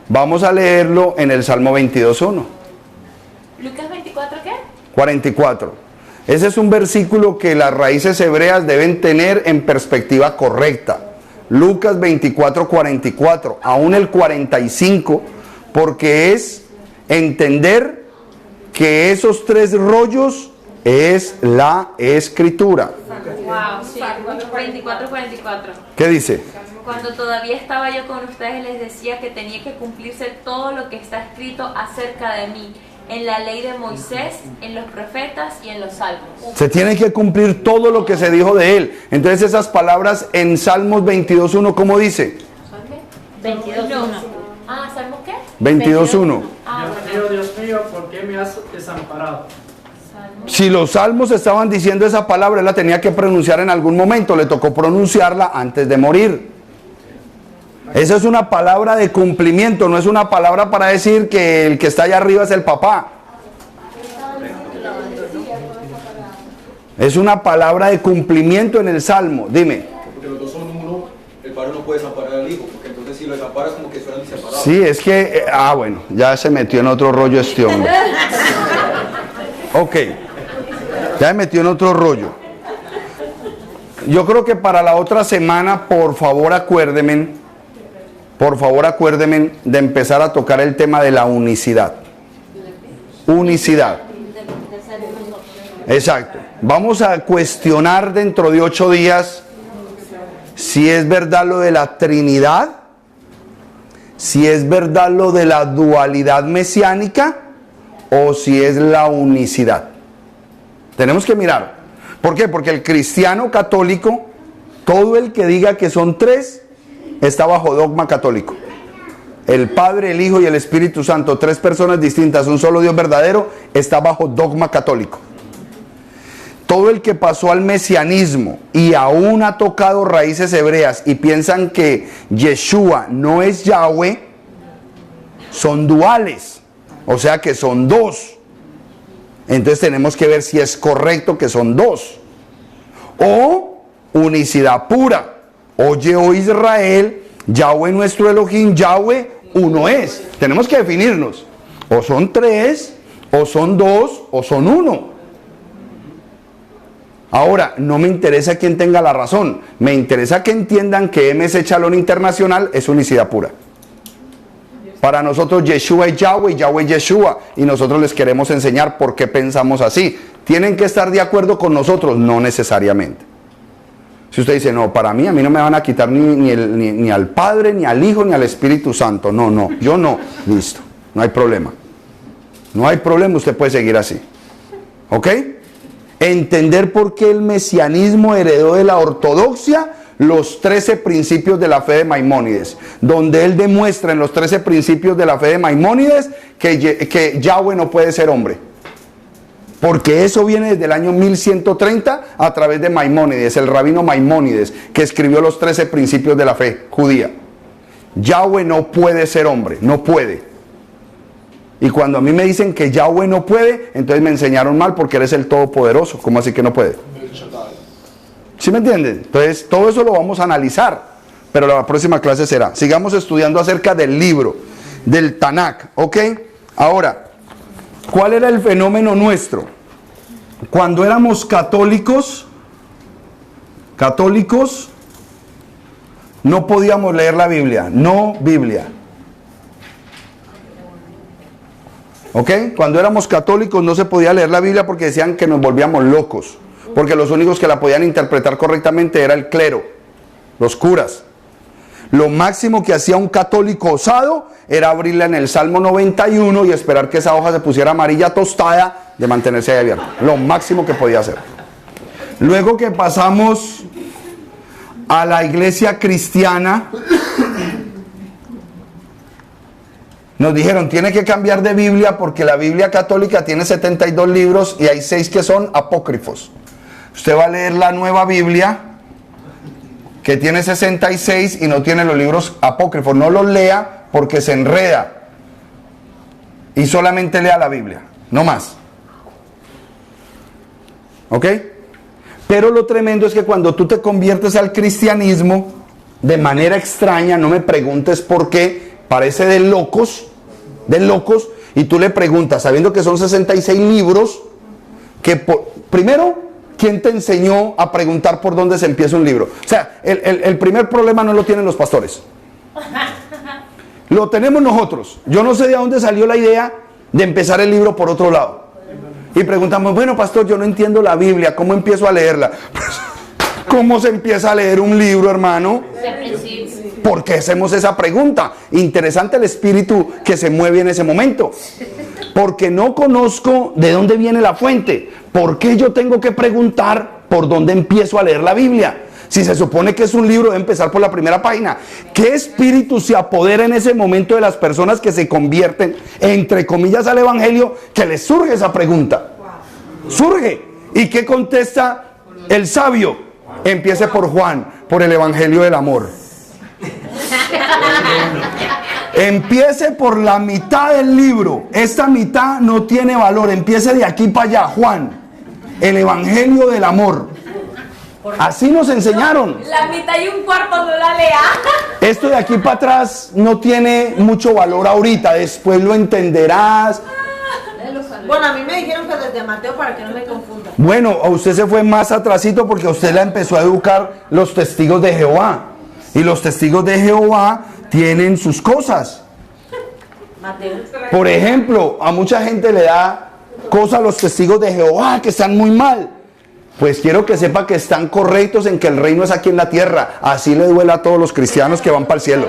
Vamos a leerlo en el Salmo 22:1. ¿Lucas 24 qué? 44. Ese es un versículo que las raíces hebreas deben tener en perspectiva correcta. Lucas 24:44, aún el 45, porque es entender que esos tres rollos es la escritura. Wow, sí, 24:44. ¿Qué dice? Cuando todavía estaba yo con ustedes les decía que tenía que cumplirse todo lo que está escrito acerca de mí en la ley de Moisés, en los profetas y en los salmos. Se tiene que cumplir todo lo que se dijo de él. Entonces esas palabras en Salmos 22:1, ¿cómo dice? 22:1. Ah, ¿Salmos qué? 22:1. Dios mío, ¿por qué me has desamparado? Salmos Si los salmos estaban diciendo esa palabra, él la tenía que pronunciar en algún momento, le tocó pronunciarla antes de morir. Esa es una palabra de cumplimiento, no es una palabra para decir que el que está allá arriba es el papá. Es una palabra de cumplimiento en el salmo. Dime. Porque los dos son uno, el padre no puede desamparar al hijo, porque entonces si lo desamparas como que fueran separados. Sí, es que, bueno, ya se metió en otro rollo este hombre. Ok, ya me metió en otro rollo. Yo creo que para la otra semana, por favor acuérdenme de empezar a tocar el tema de la unicidad. Unicidad. Exacto. Vamos a cuestionar dentro de 8 días si es verdad lo de la Trinidad, si es verdad lo de la dualidad mesiánica o si es la unicidad. Tenemos que mirar. ¿Por qué? Porque el cristiano católico, todo el que diga que son 3, está bajo dogma católico. El Padre, el Hijo y el Espíritu Santo, 3 personas distintas, un solo Dios verdadero, está bajo dogma católico. Todo el que pasó al mesianismo y aún ha tocado raíces hebreas y piensan que Yeshua no es Yahweh, son duales, o sea que son 2. Entonces tenemos que ver si es correcto que son 2. O unicidad pura. Oye, oh Israel, Yahweh nuestro Elohim, Yahweh uno es. Tenemos que definirnos. O son 3, o son 2, o son 1. Ahora, no me interesa quién tenga la razón. Me interesa que entiendan que MS Shalom Internacional es unicidad pura. Para nosotros Yeshua es Yahweh y Yahweh es Yeshua. Y nosotros les queremos enseñar por qué pensamos así. ¿Tienen que estar de acuerdo con nosotros? No necesariamente. Si usted dice, no, para mí, a mí no me van a quitar ni al Padre, ni al Hijo, ni al Espíritu Santo. No, yo no. Listo, no hay problema. No hay problema, usted puede seguir así. ¿Ok? Entender por qué el mesianismo heredó de la ortodoxia los 13 principios de la fe de Maimónides, donde él demuestra en los 13 principios de la fe de Maimónides que Yahweh no puede ser hombre. Porque eso viene desde el año 1130 a través de Maimónides, el rabino Maimónides, que escribió los 13 principios de la fe judía. Yahweh no puede ser hombre, no puede. Y cuando a mí me dicen que Yahweh no puede, entonces me enseñaron mal porque eres el Todopoderoso. ¿Cómo así que no puede? ¿Sí me entienden? Entonces todo eso lo vamos a analizar, pero la próxima clase será. Sigamos estudiando acerca del libro, del Tanakh, ¿ok? Ahora, ¿cuál era el fenómeno nuestro? Cuando éramos católicos, no podíamos leer la Biblia, no Biblia. ¿Ok? Cuando éramos católicos no se podía leer la Biblia porque decían que nos volvíamos locos. Porque los únicos que la podían interpretar correctamente era el clero, los curas. Lo máximo que hacía un católico osado era abrirla en el Salmo 91 y esperar que esa hoja se pusiera amarilla tostada de mantenerse ahí abierta. Lo máximo que podía hacer. Luego que pasamos a la iglesia cristiana, nos dijeron, tiene que cambiar de Biblia porque la Biblia católica tiene 72 libros y hay 6 que son apócrifos. Usted va a leer la nueva Biblia, que tiene 66 y no tiene los libros apócrifos. No los lea porque se enreda. Y solamente lea la Biblia, no más. ¿Ok? Pero lo tremendo es que cuando tú te conviertes al cristianismo, de manera extraña, no me preguntes por qué, parece de locos, y tú le preguntas, sabiendo que son 66 libros, primero, ¿quién te enseñó a preguntar por dónde se empieza un libro? O sea, el primer problema no lo tienen los pastores. Lo tenemos nosotros. Yo no sé de dónde salió la idea de empezar el libro por otro lado. Y preguntamos, bueno, pastor, yo no entiendo la Biblia, ¿cómo empiezo a leerla? ¿Cómo se empieza a leer un libro, hermano? ¿Por qué hacemos esa pregunta? Interesante el espíritu que se mueve en ese momento. Porque no conozco de dónde viene la fuente. ¿Por qué yo tengo que preguntar por dónde empiezo a leer la Biblia? Si se supone que es un libro, debe empezar por la primera página. ¿Qué espíritu se apodera en ese momento de las personas que se convierten, entre comillas, al evangelio, que les surge esa pregunta? Surge. ¿Y qué contesta el sabio? Empiece por Juan, por el Evangelio del Amor. Empiece por la mitad del libro. Esta mitad no tiene valor. Empiece de aquí para allá, Juan, el Evangelio del Amor. Así nos enseñaron. La mitad y un cuarto no la lea. Esto de aquí para atrás no tiene mucho valor ahorita. Después lo entenderás. Bueno, a mí me dijeron que desde Mateo para que no me confunda. Bueno, a usted se fue más atrasito porque a usted la empezó a educar los testigos de Jehová. Y los testigos de Jehová tienen sus cosas. Mateo. Por ejemplo, a mucha gente le da cosas a los testigos de Jehová que están muy mal. Pues quiero que sepa que están correctos en que el reino es aquí en la tierra. Así le duele a todos los cristianos que van para el cielo.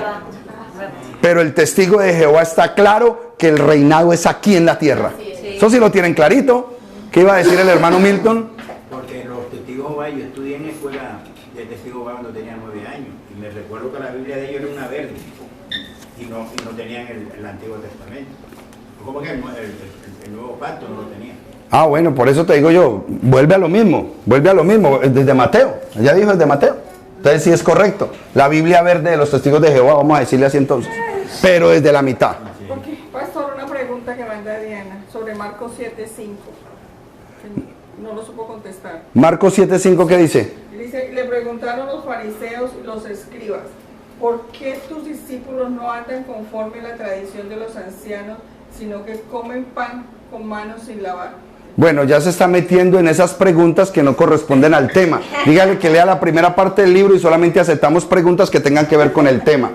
Pero el testigo de Jehová está claro que el reinado es aquí en la tierra. Eso sí lo tienen clarito. ¿Qué iba a decir el hermano Milton? Porque los testigos de Jehová, yo estudié en la escuela de testigos de Jehová cuando tenía 9 años. Y me recuerdo que la Biblia de ellos era una verde. Y no tenían el Antiguo Testamento. ¿Cómo que el Nuevo Pacto no lo tenía? Ah, bueno, por eso te digo yo, vuelve a lo mismo, desde Mateo, ya dijo desde Mateo. Entonces sí es correcto, la Biblia verde de los testigos de Jehová, vamos a decirle así entonces, pero desde la mitad. Porque, pastor, una pregunta que manda Diana sobre Marcos 7:5, no lo supo contestar. Marcos 7:5, ¿qué dice? Dice, le preguntaron los fariseos y los escribas, ¿por qué tus discípulos no andan conforme a la tradición de los ancianos, sino que comen pan con manos sin lavar? Bueno, ya se está metiendo en esas preguntas que no corresponden al tema. Dígale que lea la primera parte del libro y solamente aceptamos preguntas que tengan que ver con el tema.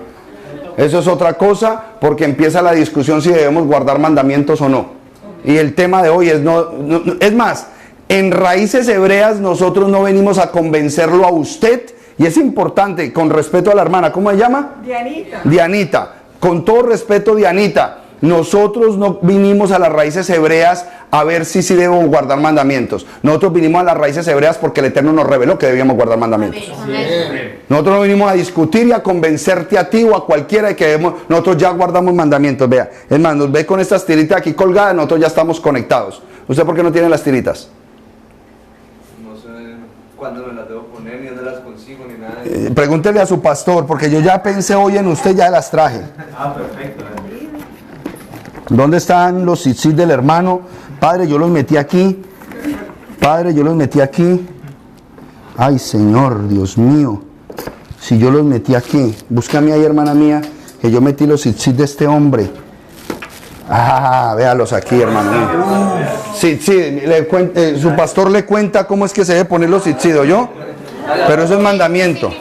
Eso es otra cosa, porque empieza la discusión si debemos guardar mandamientos o no. Y el tema de hoy es es más, en Raíces Hebreas nosotros no venimos a convencerlo a usted, y es importante, con respeto a la hermana, ¿cómo se llama? Dianita. Dianita, con todo respeto, Dianita, nosotros no vinimos a las Raíces Hebreas a ver si debemos guardar mandamientos. Nosotros vinimos a las Raíces Hebreas porque el Eterno nos reveló que debíamos guardar mandamientos. Nosotros no vinimos a discutir y a convencerte a ti o a cualquiera de que debemos. Nosotros ya guardamos mandamientos, vea. Es más, nos ve con estas tiritas aquí colgadas, nosotros ya estamos conectados. ¿Usted por qué no tiene las tiritas? No sé cuándo me las debo poner, ni dónde las consigo, ni nada. Pregúntele a su pastor, porque yo ya pensé hoy en usted, ya las traje. Ah, perfecto. ¿Dónde están los tzitzit del hermano? Padre, yo los metí aquí. Padre, yo los metí aquí. Ay, Señor, Dios mío. Si yo los metí aquí. Búscame ahí, hermana mía, que yo metí los tzitzit de este hombre. Ah, véalos aquí, hermano mío. Sí, su pastor le cuenta cómo es que se debe poner los tzitzit, ¿yo? Pero eso es mandamiento.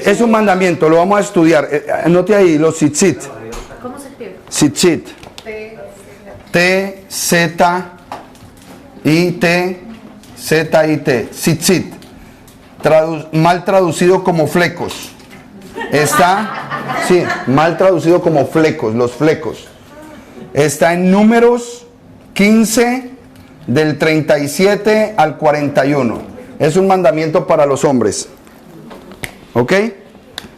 Es un mandamiento, lo vamos a estudiar. Anote ahí, los tzitzit. ¿Cómo se escribe? Tzitzit. T-Z-I-T. Tzitzit. Mal traducido como flecos. Sí, mal traducido como flecos, los flecos. Está en Números 15, del 37 al 41. Es un mandamiento para los hombres. ¿Ok?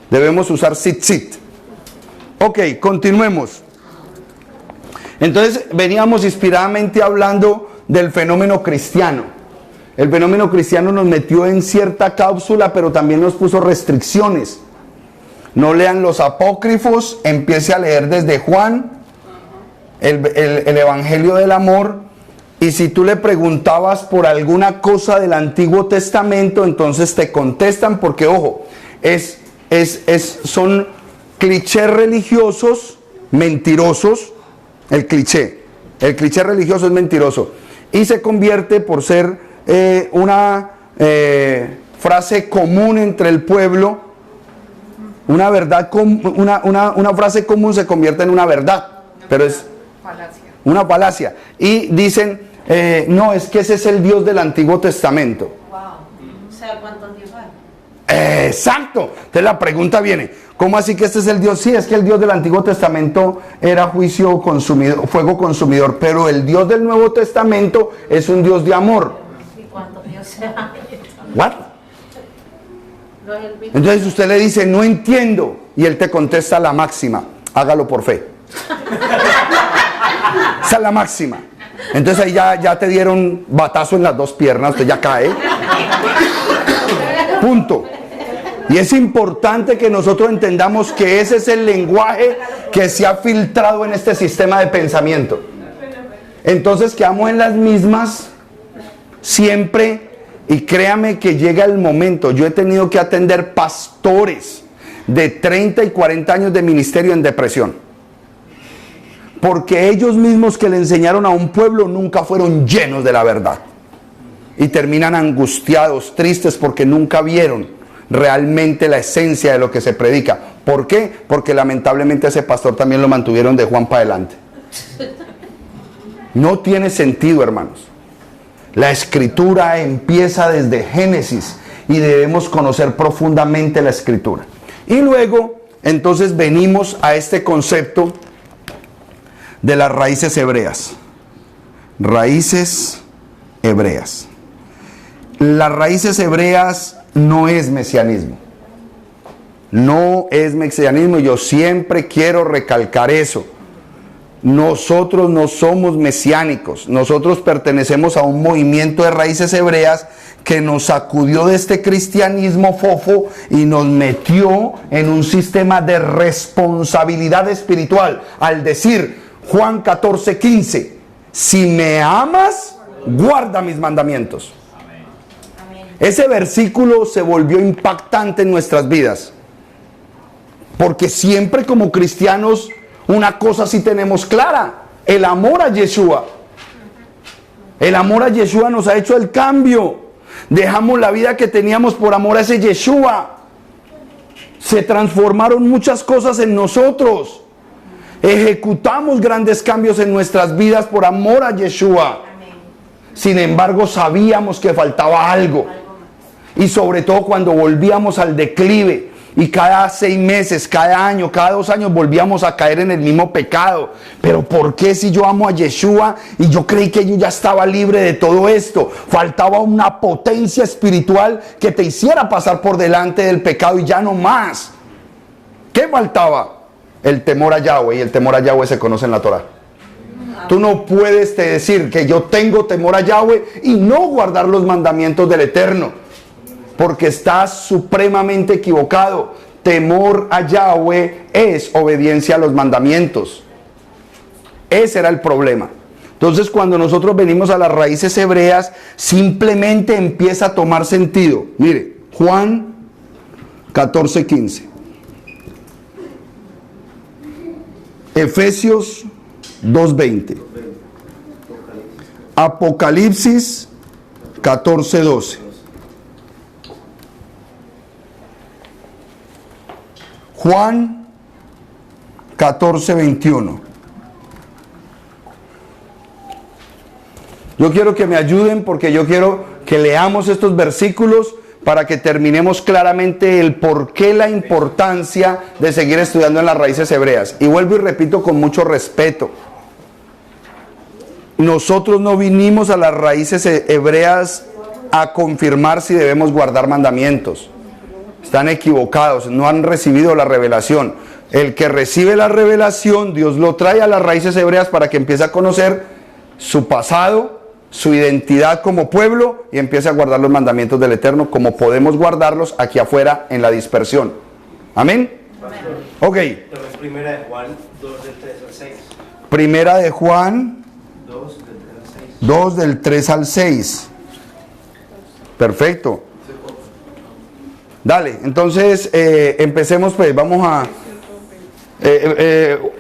Debemos usar tzitzit. Ok, continuemos. Entonces veníamos inspiradamente hablando del fenómeno cristiano. El fenómeno cristiano nos metió en cierta cápsula, pero también nos puso restricciones. No lean los apócrifos, empiece a leer desde Juan, el Evangelio del Amor. Y si tú le preguntabas por alguna cosa del Antiguo Testamento, entonces te contestan, porque ojo, son clichés religiosos mentirosos. El cliché religioso es mentiroso y se convierte por ser una frase común entre el pueblo. Una verdad, una frase común se convierte en una verdad, pero es una falacia. Y dicen, no, es que ese es el Dios del Antiguo Testamento. Wow. O sea, ¿cuántos Dios hay? Exacto. Entonces la pregunta viene, ¿cómo así que este es el Dios? Sí, es que el Dios del Antiguo Testamento era juicio consumidor, fuego consumidor, pero el Dios del Nuevo Testamento es un Dios de amor. ¿Y cuántos dioses hay? ¿What? Entonces usted le dice, no entiendo, y él te contesta la máxima, hágalo por fe. Esa es la máxima. Entonces ahí ya te dieron batazo en las dos piernas, usted ya cae. Punto. Y es importante que nosotros entendamos que ese es el lenguaje que se ha filtrado en este sistema de pensamiento. Entonces quedamos en las mismas siempre, y créame que llega el momento. Yo he tenido que atender pastores de 30 y 40 años de ministerio en depresión, porque ellos mismos que le enseñaron a un pueblo nunca fueron llenos de la verdad, y terminan angustiados, tristes, porque nunca vieron realmente la esencia de lo que se predica. ¿Por qué? Porque lamentablemente ese pastor también lo mantuvieron de Juan para adelante. No tiene sentido, hermanos. La escritura empieza desde Génesis y debemos conocer profundamente la escritura. Y luego, entonces, venimos a este concepto de las raíces hebreas. Raíces hebreas. Las raíces hebreas no es mesianismo. No es mesianismo, y yo siempre quiero recalcar eso. Nosotros no somos mesiánicos, nosotros pertenecemos a un movimiento de raíces hebreas que nos sacudió de este cristianismo fofo y nos metió en un sistema de responsabilidad espiritual, al decir Juan 14:15, si me amas, guarda mis mandamientos. Ese versículo se volvió impactante en nuestras vidas, porque siempre como cristianos una cosa sí tenemos clara: el amor a Yeshua. El amor a Yeshua nos ha hecho el cambio. Dejamos la vida que teníamos por amor a ese Yeshua. Se transformaron muchas cosas en nosotros. Ejecutamos grandes cambios en nuestras vidas por amor a Yeshua. Sin embargo, sabíamos que faltaba algo. Y sobre todo cuando volvíamos al declive, y cada 6 meses, cada año, cada 2 años volvíamos a caer en el mismo pecado. Pero ¿por qué, si yo amo a Yeshua y yo creí que yo ya estaba libre de todo esto? Faltaba una potencia espiritual que te hiciera pasar por delante del pecado y ya no más. ¿Qué faltaba? El temor a Yahweh, y el temor a Yahweh se conoce en la Torah. Tú no puedes decir que yo tengo temor a Yahweh y no guardar los mandamientos del Eterno, porque estás supremamente equivocado. Temor a Yahweh es obediencia a los mandamientos. Ese era el problema. Entonces, cuando nosotros venimos a las raíces hebreas, simplemente empieza a tomar sentido. Mire, Juan 14:15. Efesios 2:20. Apocalipsis 14:12. Juan 14:21. Yo quiero que me ayuden, porque yo quiero que leamos estos versículos para que terminemos claramente el por qué, la importancia de seguir estudiando en las raíces hebreas. Y vuelvo y repito con mucho respeto: nosotros no vinimos a las raíces hebreas a confirmar si debemos guardar mandamientos. Están equivocados, no han recibido la revelación. El que recibe la revelación, Dios lo trae a las raíces hebreas para que empiece a conocer su pasado, su identidad como pueblo, y empiece a guardar los mandamientos del Eterno como podemos guardarlos aquí afuera en la dispersión. ¿Amén? Ok. Primera de Juan 2 del 3 al 6. Primera de Juan 2 del 3 al 6. Perfecto. Dale, entonces empecemos pues, vamos a...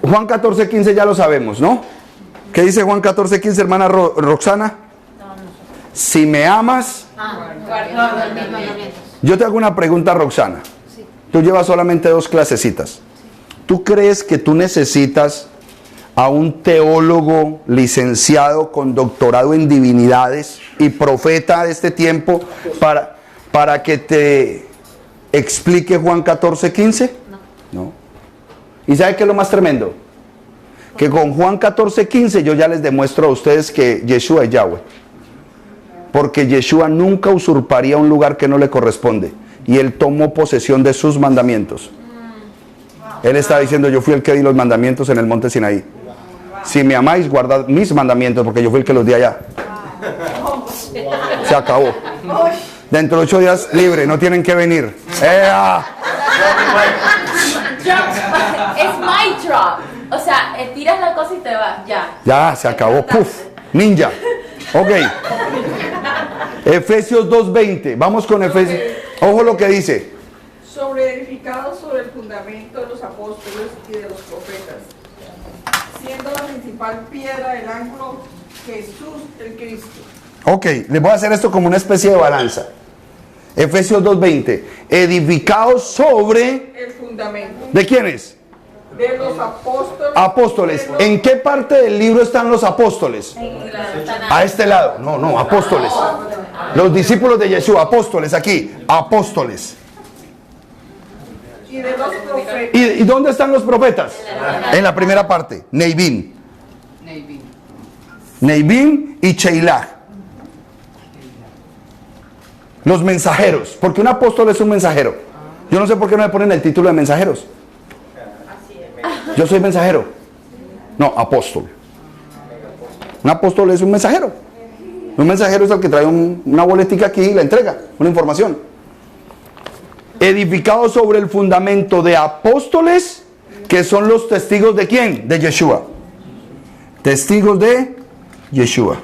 Juan 14:15 ya lo sabemos, ¿no? ¿Qué dice Juan 14:15, hermana Roxana? Si me amas... Yo te hago una pregunta, Roxana. Tú llevas solamente 2 clasecitas. ¿Tú crees que tú necesitas a un teólogo licenciado con doctorado en divinidades y profeta de este tiempo para que te explique Juan 14:15? No. ¿Y sabe qué es lo más tremendo? Que con Juan 14:15 yo ya les demuestro a ustedes que Yeshua es Yahweh. Porque Yeshua nunca usurparía un lugar que no le corresponde. Y él tomó posesión de sus mandamientos. Él está diciendo: yo fui el que di los mandamientos en el monte Sinaí. Si me amáis, guardad mis mandamientos, porque yo fui el que los di allá. Se acabó. Dentro de 8 días libre, no tienen que venir. Es my drop. O sea, tiras la cosa y te vas, ya. Ya, se acabó. Puf, ninja. Ok. Efesios 2:20. Vamos con Efesios. Ojo lo que dice. Edificados sobre el fundamento de los apóstoles y de los profetas, siendo la principal piedra del ángulo Jesús el Cristo. Ok, les voy a hacer esto como una especie de balanza. Efesios 2:20. Edificados sobre... el fundamento. ¿De quiénes? De los apóstoles. Apóstoles. ¿En qué parte del libro están los apóstoles? A este lado. No, apóstoles. Los discípulos de Yeshua, apóstoles aquí. Apóstoles. Y de los profetas. ¿Y dónde están los profetas? En la primera parte. Neivim y Sheilach. Los mensajeros. Porque un apóstol es un mensajero. Yo no sé por qué no me ponen el título de mensajeros. Yo soy mensajero. No, apóstol. Un apóstol es un mensajero. Un mensajero es el que trae una boletica aquí y la entrega, una información. Edificados sobre el fundamento de apóstoles, que son los testigos de ¿quién? De Yeshua. Testigos de Yeshua.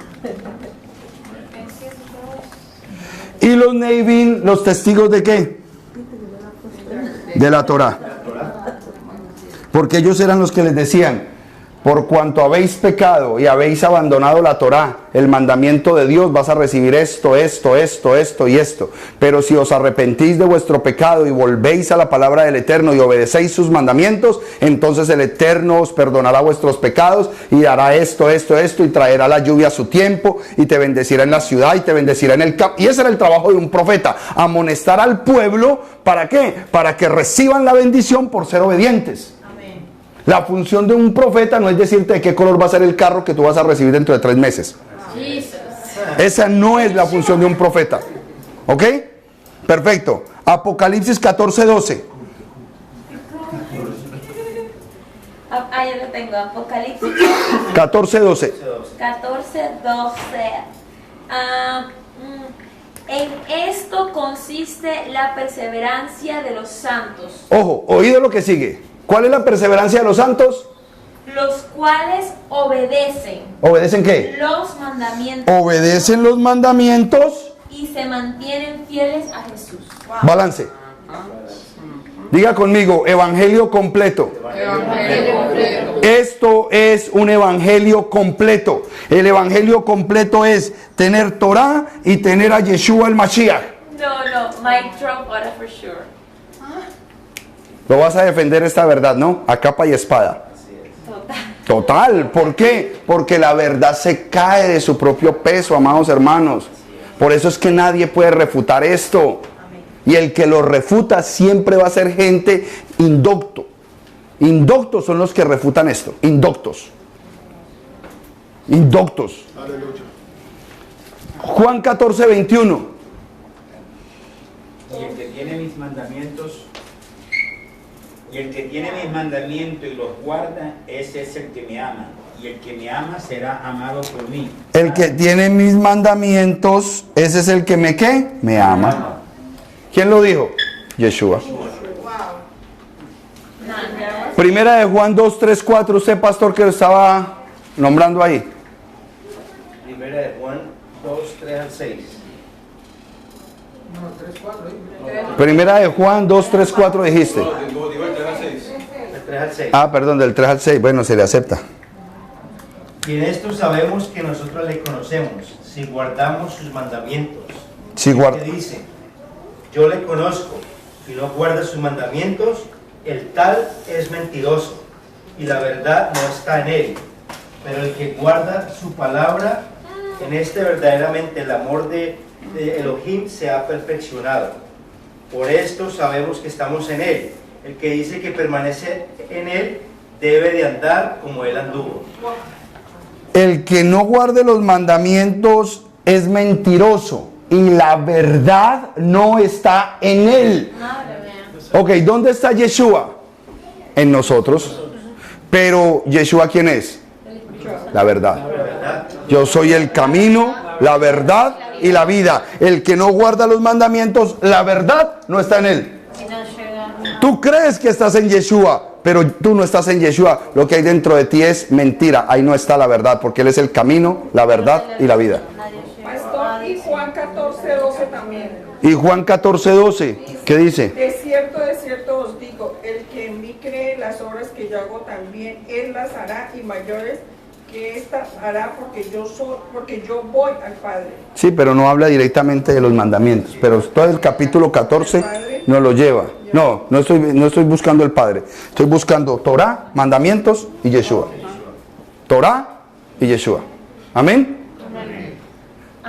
Y los Neivim, los testigos de ¿qué? De la Torá. Porque ellos eran los que les decían: por cuanto habéis pecado y habéis abandonado la Torá, el mandamiento de Dios, vas a recibir esto y esto. Pero si os arrepentís de vuestro pecado y volvéis a la palabra del Eterno y obedecéis sus mandamientos, entonces el Eterno os perdonará vuestros pecados y hará esto, y traerá la lluvia a su tiempo, y te bendecirá en la ciudad y te bendecirá en el campo. Y ese era el trabajo de un profeta: amonestar al pueblo. ¿Para qué? Para que reciban la bendición por ser obedientes. La función de un profeta no es decirte de qué color va a ser el carro que tú vas a recibir dentro de 3 meses. Esa no es la función de un profeta. ¿Ok? Perfecto. Apocalipsis 14:12. Ya lo tengo. Apocalipsis 14:12. 14:12. En esto consiste la perseverancia de los santos. Ojo, oído lo que sigue. ¿Cuál es la perseverancia de los santos? Los cuales obedecen. ¿Obedecen qué? Los mandamientos. Obedecen los mandamientos. Y se mantienen fieles a Jesús. Balance. Diga conmigo: evangelio completo. Esto es un evangelio completo. El evangelio completo es tener Torah y tener a Yeshua el Mashiach. No, my Trump order for sure. Lo vas a defender esta verdad, ¿no? A capa y espada. Total. ¿Por qué? Porque la verdad se cae de su propio peso, amados hermanos. Por eso es que nadie puede refutar esto. Y el que lo refuta siempre va a ser gente indocto. Indoctos son los que refutan esto. Indoctos. Juan 14:21. Y el que tiene mis mandamientos y los guarda, ese es el que me ama. Y el que me ama será amado por mí. El que tiene mis mandamientos, ese es el que me ¿qué? Me ama. ¿Quién lo dijo? Yeshua. Primera de Juan 2:3-4. Usted, pastor, que lo estaba nombrando ahí. Primera de Juan 2:3-6. Primera de Juan 2:3-4 dijiste. Ah, perdón, del 3 al 6. Bueno, se le acepta. Y en esto sabemos que nosotros le conocemos, si guardamos sus mandamientos. Si que dice: yo le conozco, si no guarda sus mandamientos, el tal es mentiroso, y la verdad no está en él. Pero el que guarda su palabra, en este verdaderamente el amor de Elohim se ha perfeccionado. Por esto sabemos que estamos en él. El que dice que permanece en él debe de andar como él anduvo. El que no guarde los mandamientos es mentiroso y la verdad no está en él. Ok, ¿dónde está Yeshua? En nosotros. Pero ¿Yeshua quién es? La verdad. Yo soy el camino, la verdad y la vida. El que no guarda los mandamientos, la verdad no está en él. Tú crees que estás en Yeshua, pero tú no estás en Yeshua. Lo que hay dentro de ti es mentira. Ahí no está la verdad, porque Él es el camino, la verdad y la vida. Pastor, y Juan 14:12 también. Y Juan 14:12, ¿qué dice? De cierto os digo, el que en mí cree, las obras que yo hago también, él las hará, y mayores que estas hará, porque yo voy al Padre. Sí, pero no habla directamente de los mandamientos. Pero todo el capítulo 14 nos lo lleva. No estoy buscando el Padre. Estoy buscando Torah, mandamientos y Yeshua. Torah y Yeshua. Amén.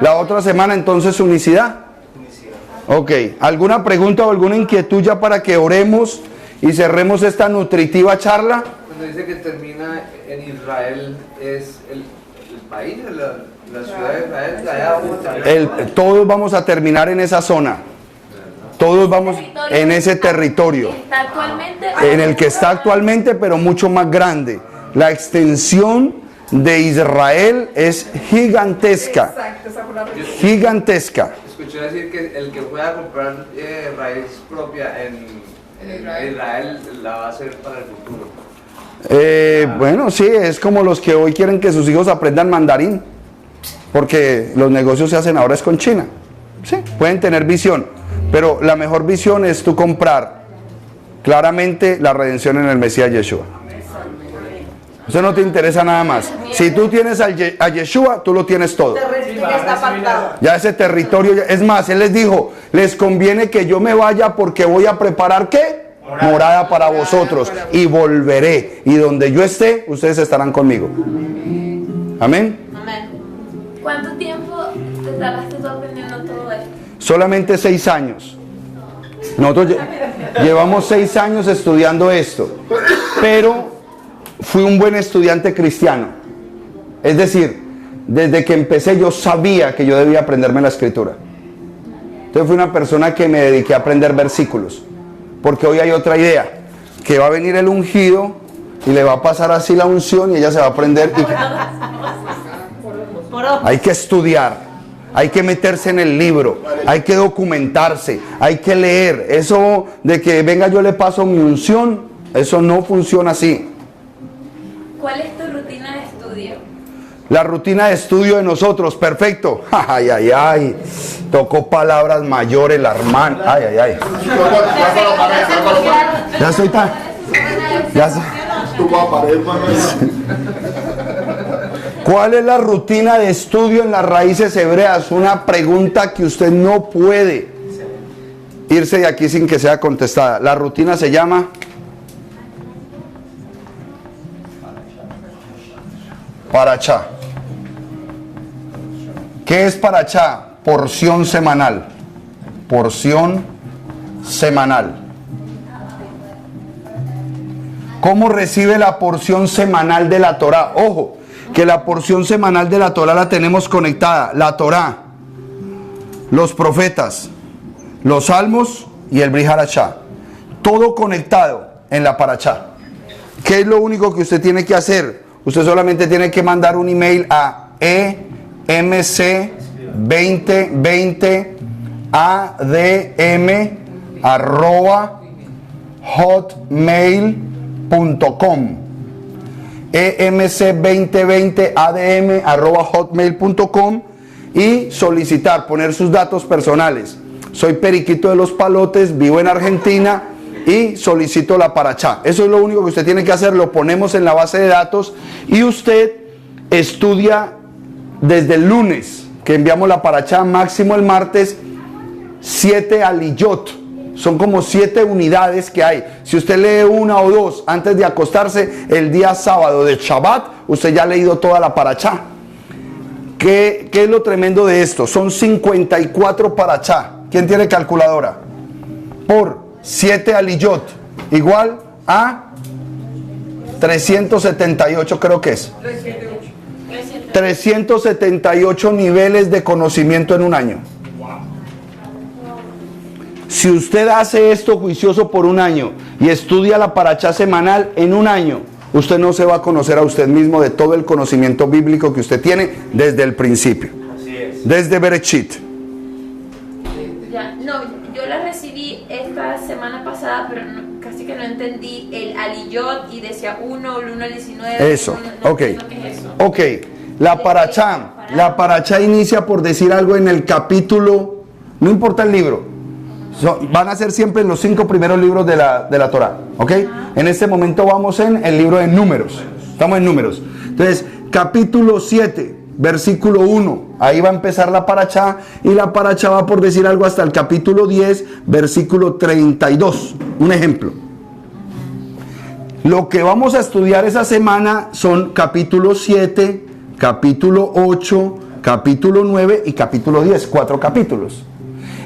La otra semana entonces unicidad. Ok, ¿alguna pregunta o alguna inquietud ya para que oremos y cerremos esta nutritiva charla? Cuando dice que termina en Israel, ¿es el país, la ciudad de Israel? Todos vamos a terminar en esa zona. Todos vamos en ese territorio. ¿Está actualmente? En el que está actualmente, pero mucho más grande. La extensión de Israel es gigantesca. Exacto, esa fue la respuesta. Gigantesca. Escuché decir que el que pueda comprar raíz propia en Israel la va a hacer para el futuro. Bueno, sí, es como los que hoy quieren que sus hijos aprendan mandarín, porque los negocios se hacen ahora es con China. Sí, pueden tener visión, pero la mejor visión es tú comprar claramente la redención en el Mesías Yeshua. Eso no te interesa nada más. Si tú tienes a Yeshua, tú lo tienes todo. Ya ese territorio, es más, Él les dijo, les conviene que yo me vaya porque voy a preparar ¿qué? Morada para vosotros, y volveré, y donde yo esté, ustedes estarán conmigo. Amén. ¿Cuánto tiempo te tardaste tú aprendiendo todo esto? Solamente 6 años. Nosotros llevamos 6 años estudiando esto, pero fui un buen estudiante cristiano. Es decir, desde que empecé yo sabía que yo debía aprenderme la escritura. Entonces fui una persona que me dediqué a aprender versículos. Porque hoy hay otra idea, que va a venir el ungido y le va a pasar así la unción y ella se va a aprender. Hay que estudiar, hay que meterse en el libro, hay que documentarse, hay que leer. Eso de que venga yo le paso mi unción, eso no funciona así. ¿Cuál es tu rutina de estudio? La rutina de estudio de nosotros, perfecto. Ay, ay, ay. Tocó palabras mayores la hermana. Ay, ay, ay. Ya soy tan. Ya soy. ¿Cuál es la rutina de estudio en las raíces hebreas? Una pregunta que usted no puede irse de aquí sin que sea contestada. La rutina se llama Parachá. ¿Qué es Parachá? Porción semanal. Porción semanal. ¿Cómo recibe la porción semanal de la Torá? Ojo, que la porción semanal de la Torá la tenemos conectada. La Torá, los profetas, los salmos y el Brit Hadashah. Todo conectado en la Parachá. ¿Qué es lo único que usted tiene que hacer? Usted solamente tiene que mandar un email a emc2020adm@hotmail.com emc2020adm@hotmail.com y solicitar, poner sus datos personales. Soy Periquito de los Palotes, vivo en Argentina y solicito la Parachá. Eso es lo único que usted tiene que hacer, lo ponemos en la base de datos y usted estudia desde el lunes, que enviamos la Parachá, máximo el martes, 7 aliyot. Son como 7 unidades que hay. Si usted lee 1 o 2 antes de acostarse, el día sábado de Shabbat, usted ya ha leído toda la Parachá. ¿Qué es lo tremendo de esto? Son 54 Parachá. ¿Quién tiene calculadora? Por 7 aliyot, igual a 378 creo que es. 378 niveles de conocimiento en un año. Si usted hace esto juicioso por un año y estudia la Parachá semanal, en un año usted no se va a conocer a usted mismo de todo el conocimiento bíblico que usted tiene desde el principio. Así es. Desde Bereshit. Ya, no, yo la recibí esta semana pasada, pero casi que no entendí el aliyot y decía 1 al 19. Eso, no ok. entiendo qué es eso. Ok, la parachá inicia por decir algo en el capítulo, no importa el libro, van a ser siempre los 5 primeros libros de la Torah, ok. En este momento vamos en el libro de Números, estamos en Números. Entonces, capítulo 7, versículo 1, ahí va a empezar la parachá, y la parachá va por decir algo hasta el capítulo 10, versículo 32, un ejemplo. Lo que vamos a estudiar esa semana son capítulo 7, capítulo 8, capítulo 9 y capítulo 10, 4 capítulos.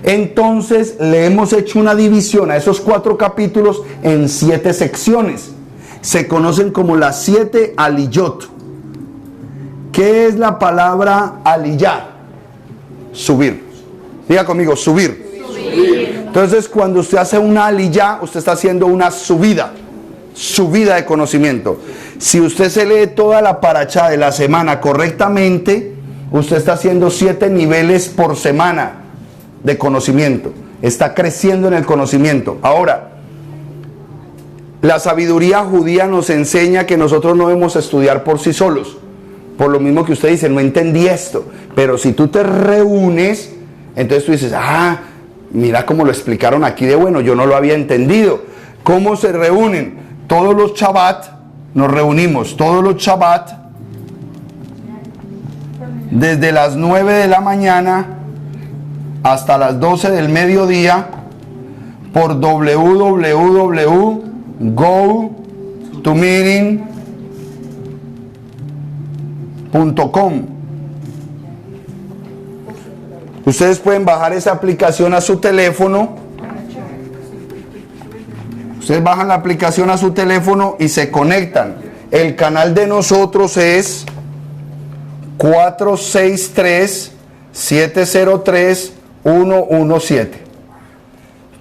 Entonces le hemos hecho una división a esos 4 capítulos en 7 secciones. Se conocen como las 7 aliyot. ¿Qué es la palabra aliyah? Subir. Diga conmigo, subir. Entonces cuando usted hace una aliyah, usted está haciendo una subida de conocimiento. Si usted se lee toda la parachá de la semana correctamente, usted está haciendo 7 niveles por semana de conocimiento. Está creciendo en el conocimiento. Ahora, la sabiduría judía nos enseña que nosotros no debemos estudiar por sí solos. Por lo mismo que usted dice, no entendí esto. Pero si tú te reúnes, entonces tú dices, mira cómo lo explicaron aquí de bueno, yo no lo había entendido. ¿Cómo se reúnen? Todos los Shabbat, nos reunimos todos los Shabbat, desde las 9 de la mañana hasta las 12 del mediodía, por www.gotomeeting.com. Ustedes pueden bajar esa aplicación a su teléfono. Ustedes bajan la aplicación a su teléfono y se conectan. El canal de nosotros es 463-703-117.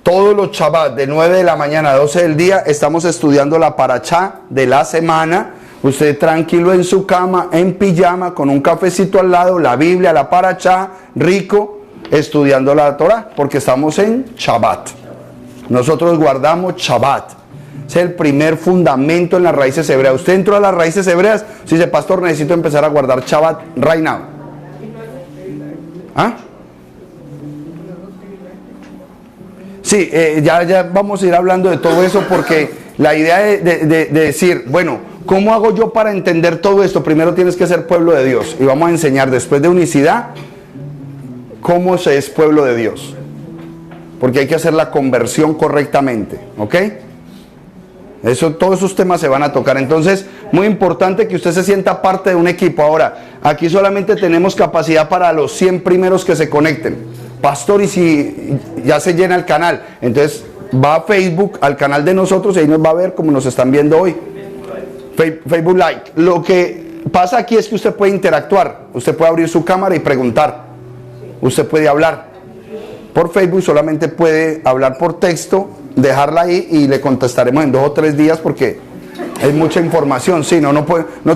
Todos los Shabbat de 9 de la mañana a 12 del día estamos estudiando la parachá de la semana. Usted tranquilo en su cama, en pijama, con un cafecito al lado, la Biblia, la parachá, rico, estudiando la Torah, porque estamos en Shabbat. Nosotros guardamos Shabbat. Es el primer fundamento en las raíces hebreas. Usted entró a las raíces hebreas, si dice, pastor, necesito empezar a guardar Shabbat right now. ¿Ah? Sí, ya vamos a ir hablando de todo eso, porque la idea de decir, bueno, ¿cómo hago yo para entender todo esto? Primero tienes que ser pueblo de Dios. Y vamos a enseñar después de unicidad cómo se es pueblo de Dios. Porque hay que hacer la conversión correctamente, ¿ok? Todos esos temas se van a tocar. Entonces, muy importante que usted se sienta parte de un equipo. Ahora, aquí solamente tenemos capacidad para los 100 primeros que se conecten. Pastor, y si ya se llena el canal, entonces va a Facebook, al canal de nosotros, y ahí nos va a ver como nos están viendo hoy. Facebook Live. Lo que pasa aquí es que usted puede interactuar. Usted puede abrir su cámara y preguntar. Usted puede hablar. Por Facebook solamente puede hablar por texto, dejarla ahí y le contestaremos en 2 o 3 días porque es mucha información. Sí, no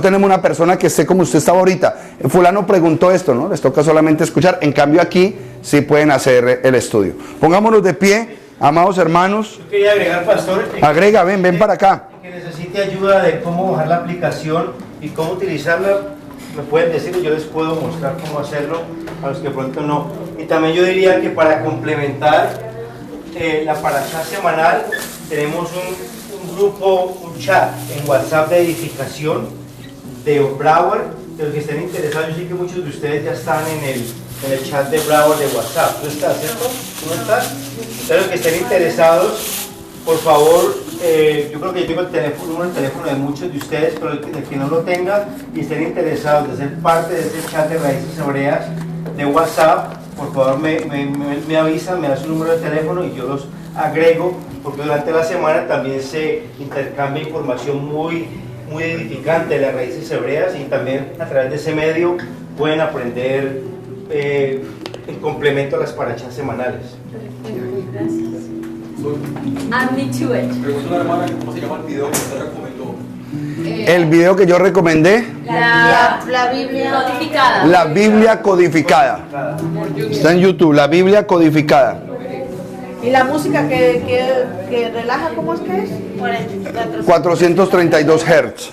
tenemos una persona que esté como usted estaba ahorita. Fulano preguntó esto, ¿no? Les toca solamente escuchar. En cambio aquí sí pueden hacer el estudio. Pongámonos de pie, amados hermanos. Yo quería agregar, pastor. Agrega, ven para acá. Que necesite ayuda de cómo bajar la aplicación y cómo utilizarla, me pueden decir y yo les puedo mostrar cómo hacerlo a los que pronto no. Y también yo diría que para complementar la parashá semanal tenemos un grupo, un chat en WhatsApp de edificación de Broward. De los que estén interesados, yo sé que muchos de ustedes ya están en el chat de Broward de WhatsApp. ¿Tú estás, cierto? ¿Tú no estás? Entonces, los que estén interesados, por favor, yo creo que yo tengo el teléfono de muchos de ustedes, pero el que no lo tenga y estén interesados de ser parte de ese chat de raíces hebreas de WhatsApp, por favor me avisan, me dan su número de teléfono y yo los agrego, porque durante la semana también se intercambia información muy edificante de las raíces hebreas y también a través de ese medio pueden aprender en complemento a las parachas semanales. Add me to it. Pregunta una hermana cómo se llama el video que usted recomendó. El video que yo recomendé, La Biblia Codificada. la Biblia codificada. Está en YouTube, la Biblia codificada. ¿Y la música que relaja, cómo es que es? 432 Hz.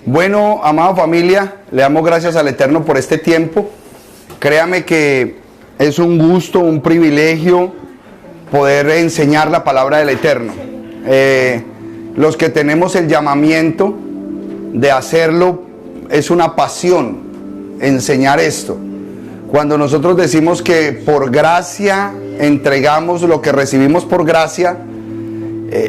Bueno, amada familia, le damos gracias al Eterno por este tiempo. Créame que es un gusto, un privilegio poder enseñar la palabra del Eterno. Los que tenemos el llamamiento de hacerlo, es una pasión enseñar esto. Cuando nosotros decimos que por gracia entregamos lo que recibimos por gracia,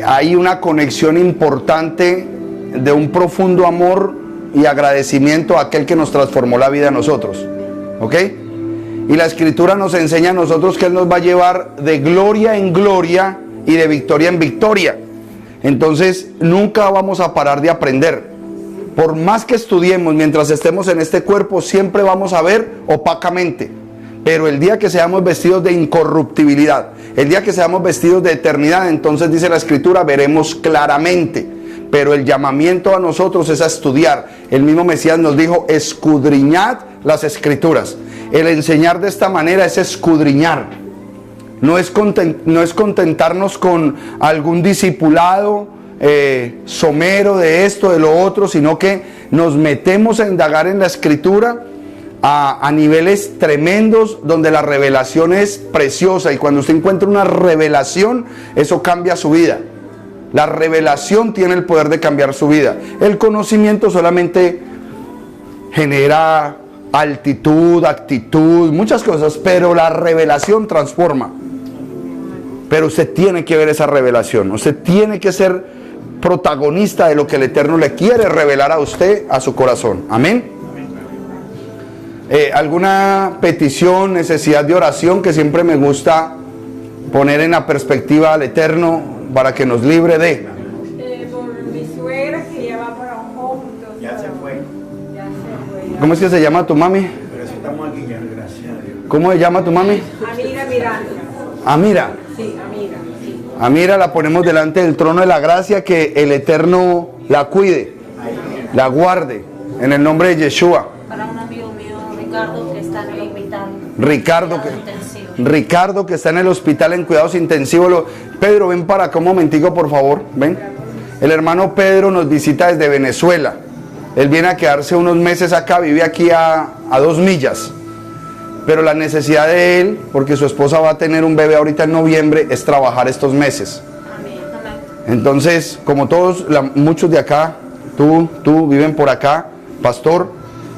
hay una conexión importante de un profundo amor y agradecimiento a aquel que nos transformó la vida a nosotros. ¿Ok? Y la Escritura nos enseña a nosotros que Él nos va a llevar de gloria en gloria y de victoria en victoria. Entonces nunca vamos a parar de aprender. Por más que estudiemos mientras estemos en este cuerpo, siempre vamos a ver opacamente. Pero el día que seamos vestidos de incorruptibilidad, el día que seamos vestidos de eternidad, entonces dice la Escritura, veremos claramente. Pero el llamamiento a nosotros es a estudiar. El mismo Mesías nos dijo, escudriñad las Escrituras. El enseñar de esta manera es escudriñar. No es contentarnos con algún discipulado somero de esto, de lo otro, sino que nos metemos a indagar en la Escritura a niveles tremendos donde la revelación es preciosa. Y cuando usted encuentra una revelación, eso cambia su vida. La revelación tiene el poder de cambiar su vida. El conocimiento solamente genera altitud, actitud, muchas cosas, pero la revelación transforma. Pero usted tiene que ver esa revelación. Usted tiene que ser protagonista de lo que el Eterno le quiere revelar a usted, a su corazón. Amén. ¿Alguna petición, necesidad de oración que siempre me gusta poner en la perspectiva al Eterno para que nos libre de? Por mi suegra que ya va para un home. Ya se fue. ¿Cómo es que se llama tu mami? Pero si estamos aquí, ya, gracias a Dios. ¿Cómo se llama tu mami? Amira Miranda. Amira. Sí, Amira. Sí. Amira la ponemos delante del trono de la gracia, que el Eterno la cuide, la guarde, en el nombre de Yeshua. Para un amigo mío, Ricardo, que está en el hospital. Ricardo que está en el hospital en cuidados intensivos. Pedro, ven para acá un momentico, por favor. Ven. El hermano Pedro nos visita desde Venezuela. Él viene a quedarse unos meses acá, vive aquí a 2 millas. Pero la necesidad de él, porque su esposa va a tener un bebé ahorita en noviembre, es trabajar estos meses. Entonces, como todos, muchos de acá, tú viven por acá, pastor,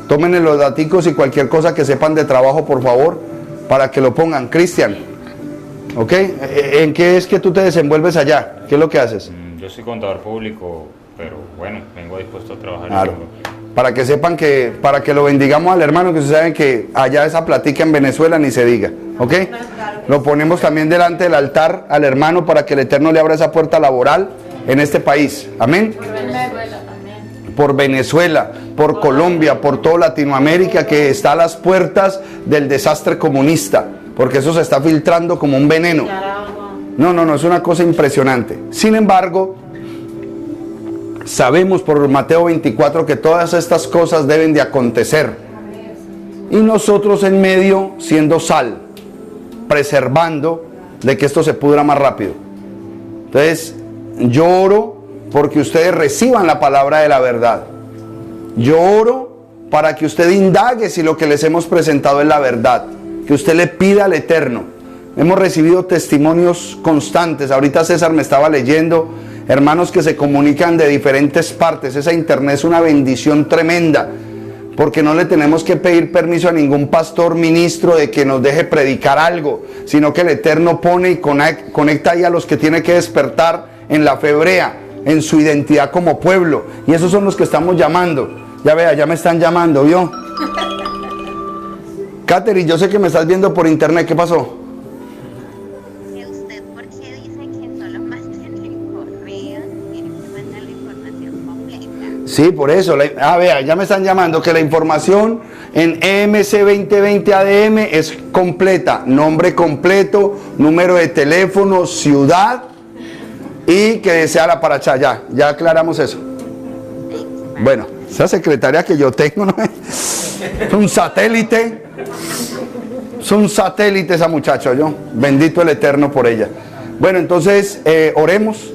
tómenle los daticos y cualquier cosa que sepan de trabajo, por favor, para que lo pongan. Cristian, ¿ok? ¿En qué es que tú te desenvuelves allá? ¿Qué es lo que haces? Yo soy contador público, pero bueno, vengo dispuesto a trabajar. Claro. Para que sepan que, para que lo bendigamos al hermano, que ustedes saben que allá esa platica en Venezuela ni se diga, ¿ok? Lo ponemos también delante del altar al hermano para que el Eterno le abra esa puerta laboral en este país, amén. Por Venezuela, por Colombia, por toda Latinoamérica, que está a las puertas del desastre comunista, porque eso se está filtrando como un veneno. No, es una cosa impresionante. Sin embargo, sabemos por Mateo 24 que todas estas cosas deben de acontecer. Y nosotros en medio, siendo sal, preservando de que esto se pudra más rápido. Entonces, yo oro porque ustedes reciban la palabra de la verdad. Yo oro para que usted indague si lo que les hemos presentado es la verdad. Que usted le pida al Eterno. Hemos recibido testimonios constantes. Ahorita César me estaba leyendo, hermanos que se comunican de diferentes partes. Esa internet es una bendición tremenda, porque no le tenemos que pedir permiso a ningún pastor, ministro, de que nos deje predicar algo, sino que el Eterno pone y conecta ahí a los que tiene que despertar en la fe hebrea, en su identidad como pueblo. Y esos son los que estamos llamando. Ya vea, ya me están llamando, ¿vio? Catherine, yo sé que me estás viendo por internet. ¿Qué pasó? Sí, por eso. Vea, ya me están llamando que la información en EMC 2020 ADM es completa. Nombre completo, número de teléfono, ciudad y que sea la paracha. Ya aclaramos eso. Bueno, esa secretaria que yo tengo, ¿no? Es un satélite. Es un satélite esa muchacha, yo. Bendito el Eterno por ella. Bueno, entonces oremos.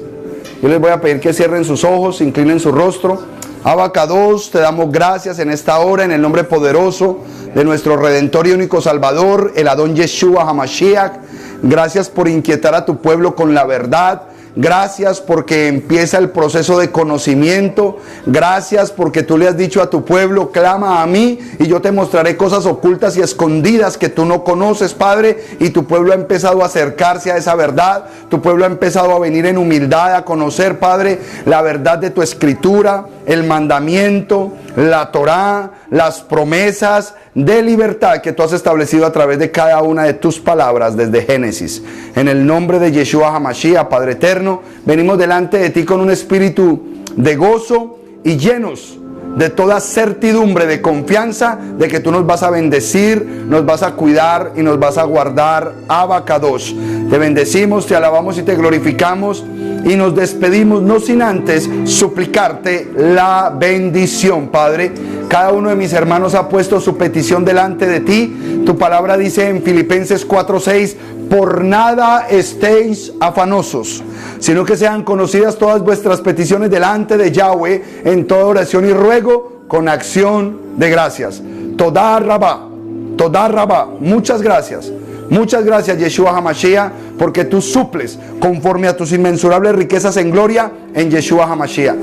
Yo les voy a pedir que cierren sus ojos, inclinen su rostro. Abacados, te damos gracias en esta hora en el nombre poderoso de nuestro Redentor y único Salvador, el Adón Yeshua HaMashiach. Gracias por inquietar a tu pueblo con la verdad. Gracias porque empieza el proceso de conocimiento. Gracias porque tú le has dicho a tu pueblo, clama a mí y yo te mostraré cosas ocultas y escondidas que tú no conoces, Padre. Y tu pueblo ha empezado a acercarse a esa verdad. Tu pueblo ha empezado a venir en humildad a conocer, Padre, la verdad de tu escritura, el mandamiento, la Torá, las promesas de libertad que tú has establecido a través de cada una de tus palabras desde Génesis. En el nombre de Yeshua HaMashiach, Padre eterno, venimos delante de ti con un espíritu de gozo y llenos de toda certidumbre, de confianza de que tú nos vas a bendecir, nos vas a cuidar y nos vas a guardar. Abacadosh, te bendecimos, te alabamos y te glorificamos y nos despedimos, no sin antes suplicarte la bendición, Padre. Cada uno de mis hermanos ha puesto su petición delante de ti. Tu palabra dice en Filipenses 4:6: por nada estéis afanosos, sino que sean conocidas todas vuestras peticiones delante de Yahweh en toda oración y ruego con acción de gracias. Todá Rabá, muchas gracias. Muchas gracias, Yeshua HaMashiach, porque tú suples conforme a tus inmensurables riquezas en gloria en Yeshua HaMashiach.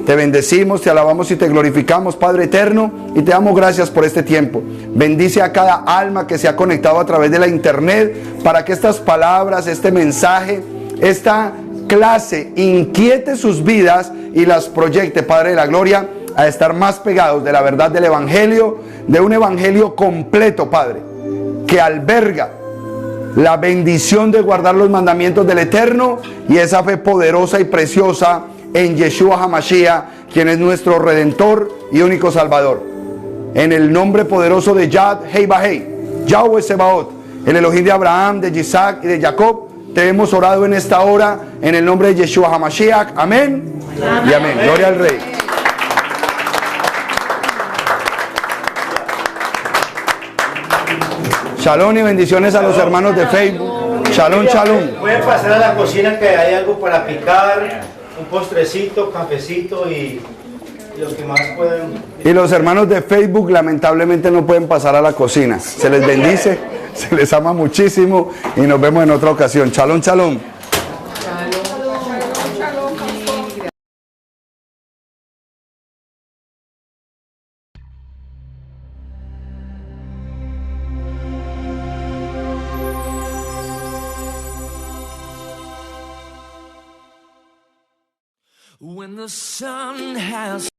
Te bendecimos, te alabamos y te glorificamos, Padre eterno, y te damos gracias por este tiempo. Bendice a cada alma que se ha conectado a través de la internet para que estas palabras, este mensaje, esta clase inquiete sus vidas y las proyecte, Padre de la gloria, a estar más pegados de la verdad del Evangelio, de un Evangelio completo, Padre, que alberga la bendición de guardar los mandamientos del Eterno y esa fe poderosa y preciosa en Yeshua HaMashiach, quien es nuestro Redentor y único Salvador. En el nombre poderoso de Yad Hei Bahei, Yahweh Sebaot, el Elohim de Abraham, de Isaac y de Jacob, te hemos orado en esta hora en el nombre de Yeshua HaMashiach. Amén. Y amén. Gloria al Rey. Shalom y bendiciones a los hermanos de Facebook. Shalom, shalom. Pueden pasar a la cocina que hay algo para picar, un postrecito, cafecito y los que más pueden. Y los hermanos de Facebook lamentablemente no pueden pasar a la cocina. Se les bendice, se les ama muchísimo y nos vemos en otra ocasión. Shalom, shalom. When the sun has